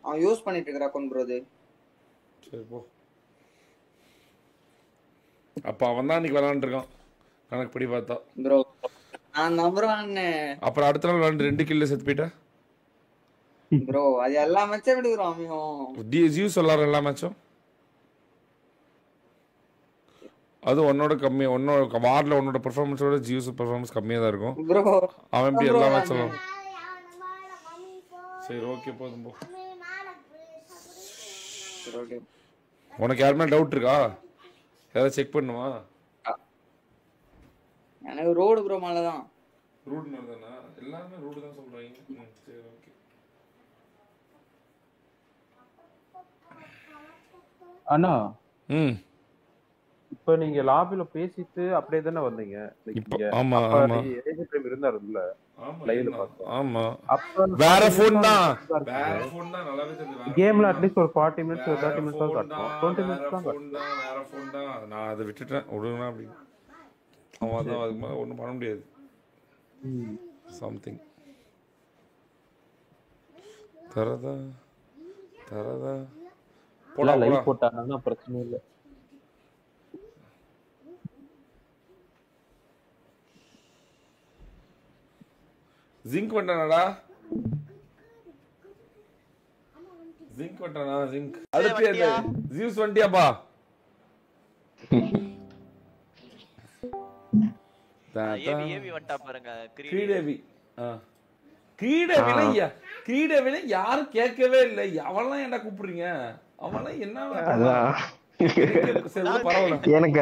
அவன் யூஸ் பண்ணிட்டு இருக்கிற அக்கவுண்ட் ப்ரோ அது சரி போ அப்ப அவன் தான் அன்னைக்கு விளையாண்டு இருக்கான் கணக்கு படி பார்த்தா ப்ரோ நான் நம்பர் 1 அப்புறம் அடுத்த நாள் விளையாண்டு 2 கில்ல செத்து போயிட்டா ப்ரோ அது எல்லா மேட்சும் எப்படி ப்ரோ அமியும் ஜியூ சொல்லார எல்லா மேட்சும் அது உன்னோட கம்மி உன்னோட வார்ல உன்னோட பெர்ஃபார்மன்ஸோட ஜியூஸ் பெர்ஃபார்மன்ஸ் கம்மியா தான் இருக்கும் ப்ரோ அவன் எப்படி எல்லா மேட்சும் சரி ஓகே போதும் போ ஓகே உனக்கு யாருமே டவுட் இருக்கா ஏதாவது செக் பண்ணுமா எனக்கு ரோடு ப்ரோ மேல தான் ரூட் மேல தானா எல்லாரும் ரூட் தான் சொல்றாங்க சரி ஓகே அண்ணா இப்ப நீங்க லாபில பேசிட்டு அப்படியே தானே வந்தீங்க ஆமா ஆமா ஏஜ் டைம் இருந்தாருல்ல லைவ்ல பார்த்தோம் ஆமா அப்ப வேற ஃபோன் தான் நல்லாவே தெரியுது கேம்ல அட்லீஸ்ட் ஒரு 40 மினிட்ஸ் 30 மினிட்ஸ் தான் காட்டும் 20 மினிட்ஸ் தான் ஃபோன் தான் வேற ஃபோன் தான் நான் அதை விட்டுட்டேன் விடுங்கனா அப்படி அவன் தான் அதுக்கு மேல ஒண்ணும் பண்ண முடியாது சம்திங் தரதா போடா லைவ் போட்டாங்கன்னா பிரச்சனை இல்ல ஜிங்க் பண்ணானடா ஜிங்க் பண்ணானா ஜிங்க் அடுத்து என்ன ஜியூஸ் வண்டியாப்பா ஏவி வண்டா பாருங்க கிரீடேவி கிரீடேவில கிரீடேவில யாரும் கேட்கவே இல்லை அவன்லாம் ஏன்டா கூப்பிடுறீங்க அவன்லாம் என்ன பரவாயில்ல எனக்கு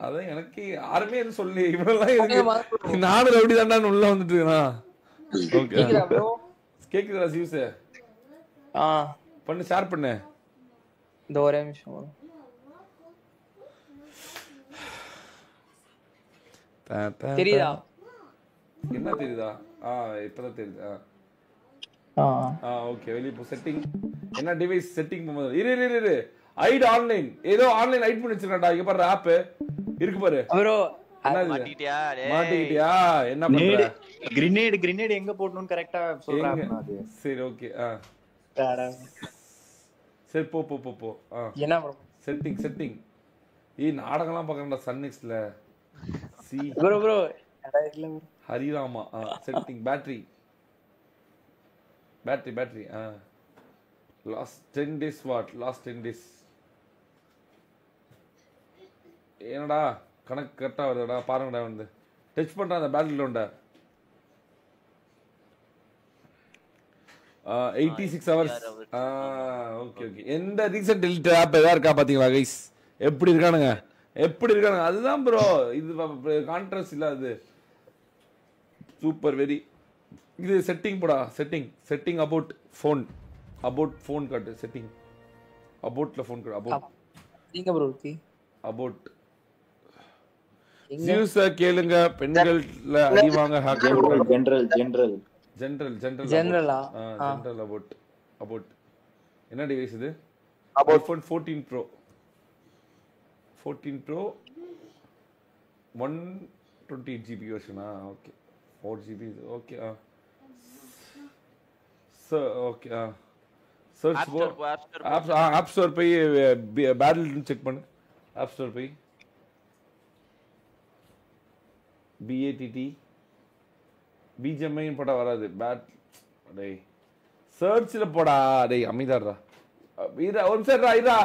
அதான் எனக்கு யாருமே எதுவும் சொல்லி இவெல்லாம் நானும் ரவுடி தான்டா உள்ள வந்துட்டு ஓகே கேக்குதா ஜியூஸ் பண்ணு ஷேர் பண்ணு இந்த ஒரே நிமிஷம் தெரியுதா என்ன தெரியுதா? இப்பதான் தெரியுது. ஓகே, வெளிய போ. செட்டிங் என்ன டிவைஸ் செட்டிங் போகும்போது இரு ஐட் ஆன்லைன் ஏதோ ஆன்லைன் ஐட் பண்ணி வச்சிருக்கடா. இங்க பாரு ஆப் இருக்கு பாரு ப்ரோ. மாட்டிட்டியா? என்ன பண்ற? கிரேனேட் எங்க போடணும்னு கரெக்ட்டா சொல்றாங்க அது. சரி ஓகே. சரி போ. என்ன ப்ரோ? செட்டிங் நாடகம்லாம் பார்க்கறேன்டா சன்நெக்ஸ்ட்ல. சி ப்ரோ இல்ல bro. Harirama. Setting battery last 10 days last 10 days. என்னடா கணக்கு கரெக்டா வருதுடா பாருங்கடா. வந்து டச் பண்ற அந்த பேட்டில் உண்டா 86 hours. ஓகே. எந்த ரீசன்ட் டெலிட் ஆப் ஏதா இருக்கா பாத்தீங்களா கைஸ்? எப்படி இருக்கானுங்க? அதுதான் ப்ரோ இது கான்ட்ராஸ்ட் இல்ல. அது சூப்பர் வெரி. இது செட்டிங் போடா. செட்டிங் அபவுட் ஃபோன் காட்டு. செட்டிங் அபவுட்ல ஃபோன் காட்டு. அபவுட் நீங்க ப்ரோ அபவுட் ஜியூஸ கேளுங்க. பெண்கள்ல அடிவாங்க ஹேக்கர். ஜெனரலா அபவுட் என்ன டிவைஸ் இது? iPhone 14 Pro 128GB வெர்ஷனா? Okay 4GB. Okay. Okay. Search போ. ஆப் ஸ்டோர் போய் பேட்டில் செக் பண்ணு. ஆப் ஸ்டோர் போய் BATT BGMI போட்டா வராது. டேய் சர்ச்ல போடா. டேய் அமைதாடா. ஒரு நிமிஷம் இருடா.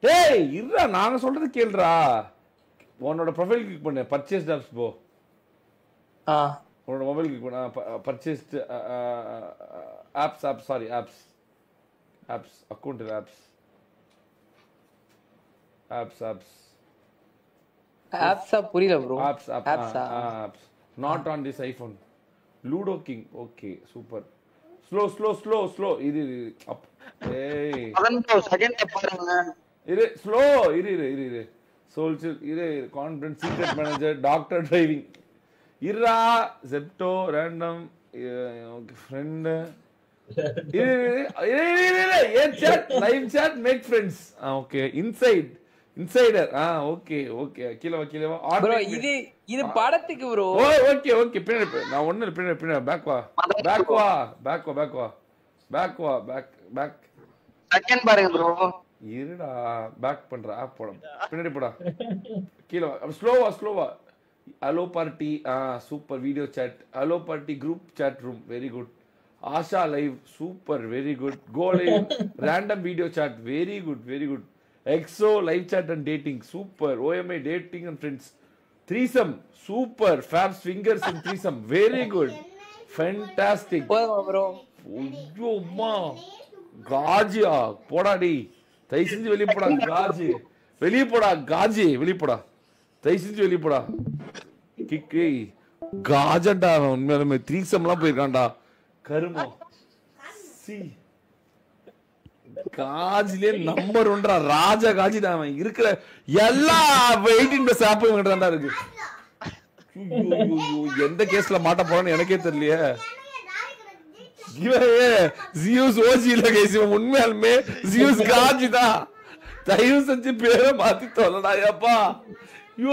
டேய் இருடா, நாங்க சொல்றது கேளுடா. உன்னோட ப்ரொஃபைல் கிளிக் பண்ணு. பர்ச்சேஸ்ட் ஆப்ஸ் போ. உன்னோட மொபைல் கிளிக் பண்ண. பர்ச்சேஸ்ட் ஆப்ஸ் அக்கவுண்ட் ஆப்ஸ் புரியல bro. Apps not on this iPhone. Ludo King. Okay, super. Slow. இது அப். ஏய் 7 செகண்ட் பாருங்க. இரு ஸ்லோ. இரு சோல்சில். இரு confidence secret manager doctor driving. இரா ஜெப்டோ ரேண்டம் ஓகே ஃப்ரெண்ட். இரு ஏ chat live chat make friends. Okay insider. Okay கீழ வா ப்ரோ. இது படத்துக்கு ப்ரோ. ஓகே பின்னாடி நான் ஒண்ணு பின்னாடி பேக் வா. செகண்ட் பாருங்க ப்ரோ. இருடா பேக் பண்ற ஆப் போட. பின்னாடி போடா. கீழ வா. ஸ்லோவா. Hello party. Super video chat. Hello party group chat room. Very good. Asha live. Super very good. Go live. Random video chat. Very good. EXO live chat and dating. Super. OMI dating and friends. Threesome. Super. Fab fingers in threesome. Very good. Fantastic. bro. ஐயோ அம்மா காஜியா போடா. டேய் தயவு செஞ்சு வெளிய போடா. வெளிய போடா. தயவு செஞ்சு வெளிய போடா. கிக்கே காஜண்டா. உண்மையாலுமே த்ரீசம்லாம் போயிருக்கான்டா கருமம். சி காஜிலே நம்பர் 1 ராஜா காஜி தான். அவன் இருக்கிற எல்லா 18+ ஆப் இவங்கிட்ட தான்டா இருக்கு. எந்த கேஸ்ல மாட்ட போறான்னு எனக்கே தெரியலையே. ஜியூஸ் ஓஜி இல்ல கைஸ். உண்மையாலுமே ஜியூஸ் காஜி தான். தயவு செஞ்சு பேரை மாத்தி சொல்லடா. ஏப்பா யோ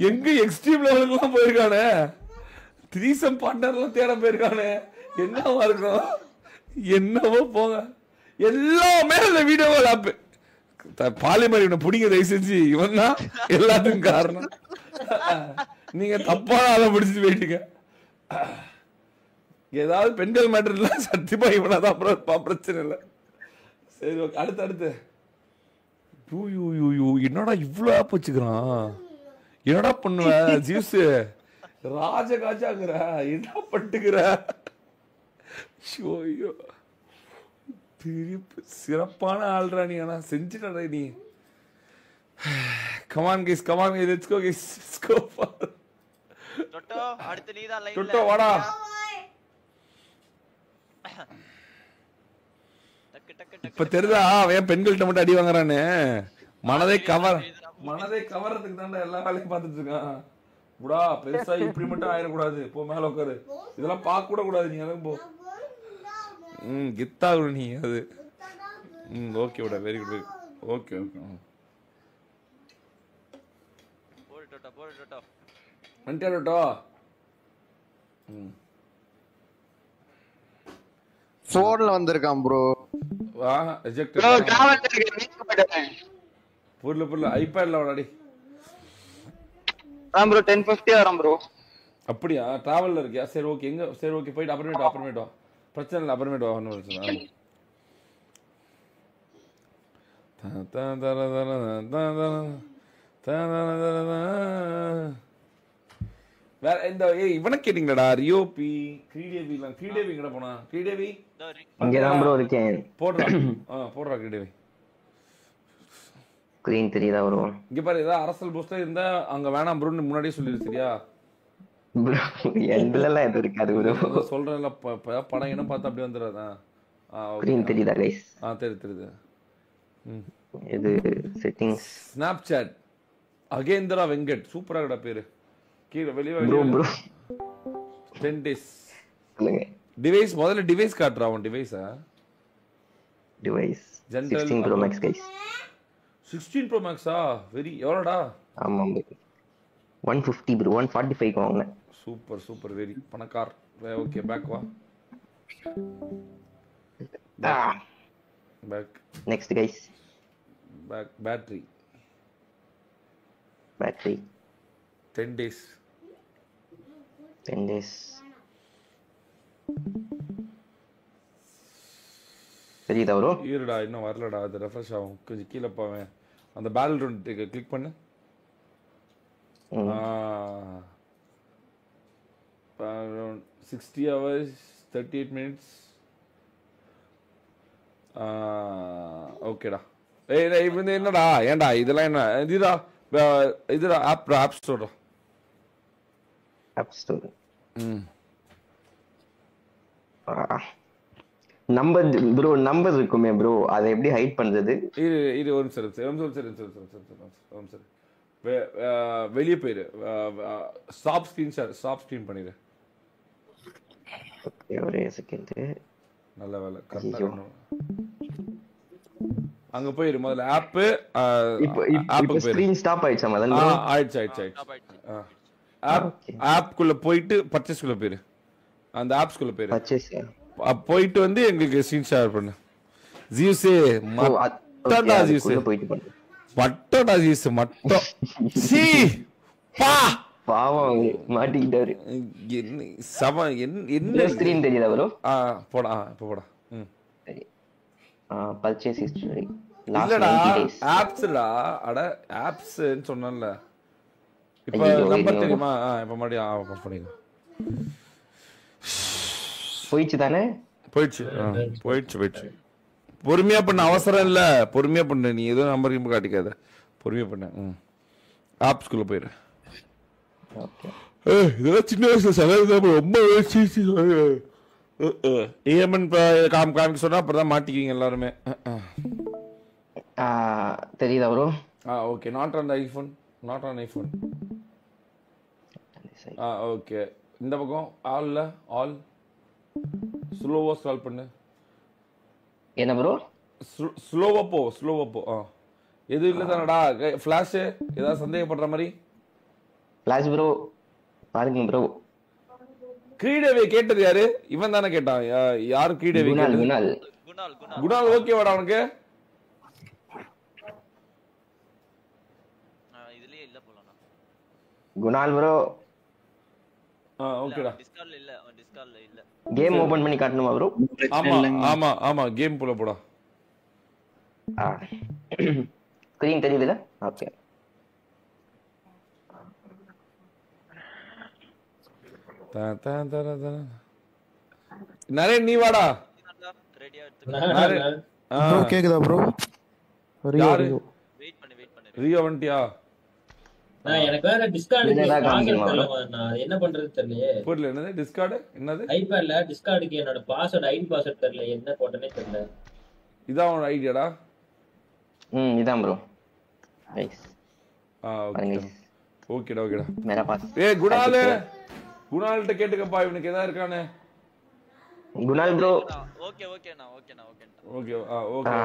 எங்க எக்ஸ்ட்ரீம் லெவலுக்குலாம் போயிருக்கானே. த்ரீசம் பார்ட்னர்லாம் தேட போயிருக்கானே. என்னவா இருக்கும்? என்னவோ போங்க. எல்லாமே அந்த வீடியோ ஆப் பாலிமர். இவனை பிடிங்க தயவு செஞ்சு. இவன் தான் எல்லாத்துக்கும் காரணம். நீங்க தப்பான ஆளை பிடிச்சிட்டு போயிட்டீங்க. ஏதாவது பெண்கள் மேட்டர்ல சத்தியமா இவனாதான் பிரச்சனை இல்லை. சரி ஓகே. அடுத்து என்னடா இவ்வளவு ஆப் வச்சுக்கிறான்? என்னடா பண்ணுவ ஜியூஸ்? ராஜகாஜாங்கிற என்ன பட்டுக்கிற? சிறப்பான ஆள்ரா நீ. ஆனா செஞ்சுட்டா நீ. Come on guys let's go guys. டொட்டோ அடுத்து நீ தான் லைவ்ல. டொட்டோ வாடா. இப்ப தெரியுதா அவன் பெண்கள்கிட்ட மட்டும் அடி வாங்குறான்னு? மனதை கவர்றதுக்கு தான்டா எல்லா வேலையும் பார்த்துட்டு இருக்கான். புடா பெருசா இம்ப்ளிமெண்ட் ஆயிடக்கூடாது. போ மேல உட்காரு. இதெல்லாம் பார்க்க கூட கூடாது. நீ அதான் போ. கித்தா நீ அது. ஓகே விட வெரி குட். Okay okay. போடு. வந்துட்டா. போன்ல வந்திருக்கான் ப்ரோ. வா ரிஜெக்ட். ப்ரோ டிராவல் இருக்கு வீட்டுக்கு போய்ட்டேன். புரியல ஐபேட்ல வாடாடி. ப்ரோ 1050 வரும் ப்ரோ. அப்படியா டிராவல்ல இருக்கியா? சரி ஓகே. எங்க சரி ஓகே போய்ட்டு அப்புறமேட்டு வா. பிரச்சனை இல்லை அப்புறமேட்டு வா. ஒன்றும் பிரச்சனை இல்லை. வேற இந்த இவனை கேட்டீங்களா? ரியோபி கிரீடேவிலாம் கிரீடேவி எங்கடா போனா? கிரீடேவி இங்க தான் ப்ரோ இருக்கேன். போடுறா கிரீடேவி. ஸ்கிரீன் தெரியுதா ப்ரோ? இங்க பாரு ஏதாவது அரசல் போஸ்டா இருந்தா அங்க வேணாம் ப்ரோன்னு முன்னாடியே சொல்லிடு சரியா? ப்ரோ எல்லாம் எது இருக்காது ப்ரோ. சொல்றேன்ல படம் என்ன பார்த்தா அப்படி வந்துறாதா? ஸ்கிரீன் தெரியுதா गाइस? தெரியுது. இது செட்டிங்ஸ் ஸ்னாப்சாட் அகேந்திரா வெங்கட் சூப்பரா கடா பேரு. கீழ வெளிய ப்ரோ 10 days டிவைஸ் முதல்ல டிவைஸ் காட்றா. அவன் டிவைஸா? Device 16 Pro Max guys. 16 Pro Max very எவ்வளவுடா? ஆமா 150 ப்ரோ 145 வாங்க. சூப்பர் வெரி பணக்கார். ஓகே பேக் வா. Back next guys. Back battery 10 days. தெரியுதா ப்ரோ? இருடா இன்னும் வரலடா. அது ரெஃப்ரெஷ் ஆகும். கொஞ்சம் கீழே போவேன். அந்த பேட்டில் ரவுண்ட் கிளிக் பண்ணு. 60 hours 38 minutes. ஓகேடா. இது என்னடா? ஏன்டா இதெல்லாம் என்ன? இதுடா ஆப் ஸ்டோர். நம்பர் இருக்குமே ப்ரோ, அதை எப்படி ஹைட் பண்றது? இது ஒரு நிமிஷம் வெளியே போயிரு. ஸ்டாப் ஸ்கிரீன் பண்ணிடு. ஒரே செகண்ட். நல்ல வேலை கரெக்ட்டா. அங்க போயிரு முதல்ல ஆப் ஸ்கிரீன் ஸ்டாப் ஆயிடுச்சா முதல்ல? ஆயிடுச்சு. ஆப் குள்ள போயிட்டு பர்ச்சேஸ் குள்ள போயிரு. அந்த ஆப்ஸ் குள்ள போயிரு. பர்ச்சேஸ் போயிட்டு வந்து எங்களுக்கு ஸ்கிரீன் ஷேர் பண்ணு. ஜியூஸே மட்டடா ஜியூஸே போயிட்டு பண்ணு. மட்டடா ஜியூஸ் மட்டம். சீ பா பாவம் மாட்டிக்கிட்டாரு. என்ன ஸ்கிரீன் தெரியுதா ப்ரோ? போடா இப்ப போடா. சரி பர்ச்சேஸ் ஹிஸ்டரி இல்லடா ஆப்ஸ்டா. அட ஆப்ஸ்ன்னு சொன்னேன்ல. இப்ப நம்பர் தெரியுமா? இப்ப மறுபடியும் ஆஃப் பண்ணிங்க. போயிடுச்சு தானே? போயிடுச்சு. பொறுமையா பண்ண அவசரம் இல்ல. பொறுமையா பண்ணு. நீ ஏதோ நம்பர் கிம்ப காட்டிக்காத. பொறுமையா பண்ண. ஆப்ஸ்குள்ள போயிரு. இதெல்லாம் சின்ன வயசுல சகஜம். ரொம்ப ஏமன் காமிக்க சொன்னா அப்புறம் மாட்டிக்குவீங்க எல்லாருமே. தெரியுதா bro? Okay. Not on iPhone. Okay. இந்த பக்கம் ஆல் ஸ்லோவா ஸ்க்ரால் பண்ணு. என்ன ப்ரோ? ஸ்லோவா போ. எது இல்ல தானடா? ஃபிளாஷ் ஏதாவது சந்தேகப்படுற மாதிரி? ஃபிளாஷ் ப்ரோ பாருங்க ப்ரோ. கிரீடேவி கேட்டது யாரு? இவன் தானே கேட்டான். யாரு கிரீடேவி? குணால் ஓகேவாடா உனக்கு? இதுலயே இல்ல போலனா. குணால் ப்ரோ ஓகேடா. டிஸ்கார்ட்ல இல்ல. கேம் ஓபன் பண்ணி காட்டணுமா ப்ரோ? ஆமா கேம் போல போடா. ஸ்கிரீன் தெரியுதுல? ஓகே. நரே நீ வாடா. ப்ரோ கேக்குதா ப்ரோ? வெயிட் பண்ணு. ரியோ வண்டியா? எனக்கு வேற டிஸ்கார்டுக்கு பாஸ்வேர்ட் தெரியல. நான் என்ன பண்றது தெரியலையே. புரியல. என்னது டிஸ்கார்ட்? என்னது? ஐபேட்ல டிஸ்கார்டுக்கு என்னோட பாஸ்வேர்ட் ஐடி பாஸ்வேர்ட் தெரியல. என்ன போட்டனே தெரியல. இதான் உன் ஐடியாடா? இதான் ப்ரோ. நைஸ். ஓகே. ஓகேடா ஓகேடா मेरा पास ஏய் குணால்ட்ட கேட்டுக்கப்பா இவனுக்கு ஏதா இருக்கானே குணால் ப்ரோ ஓகே ஓகேண்ணா ஓகேண்ணா ஓகேண்ணா ஓகே ஓகே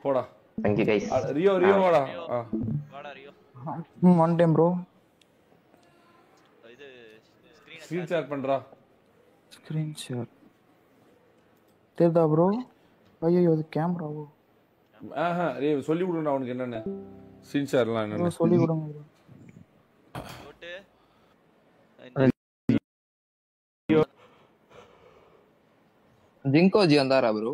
போடா थैंक यू गाइस ரியோ வாடா வாடா ரியோ ஒன் டைம் ப்ரோ இது ஸ்கிரீன் ஷேர் பண்றா ஸ்கிரீன் ஷேர் தெரியுதா ப்ரோ ஐயோ அது கேமராவோ டேய் சொல்லி கொடுங்கடா அவனுக்கு என்னன்னு ஸ்கிரீன் ஷேர்லாம் என்னன்னு சொல்லி கொடுங்க ப்ரோ जिंको जी अंदर है ब्रो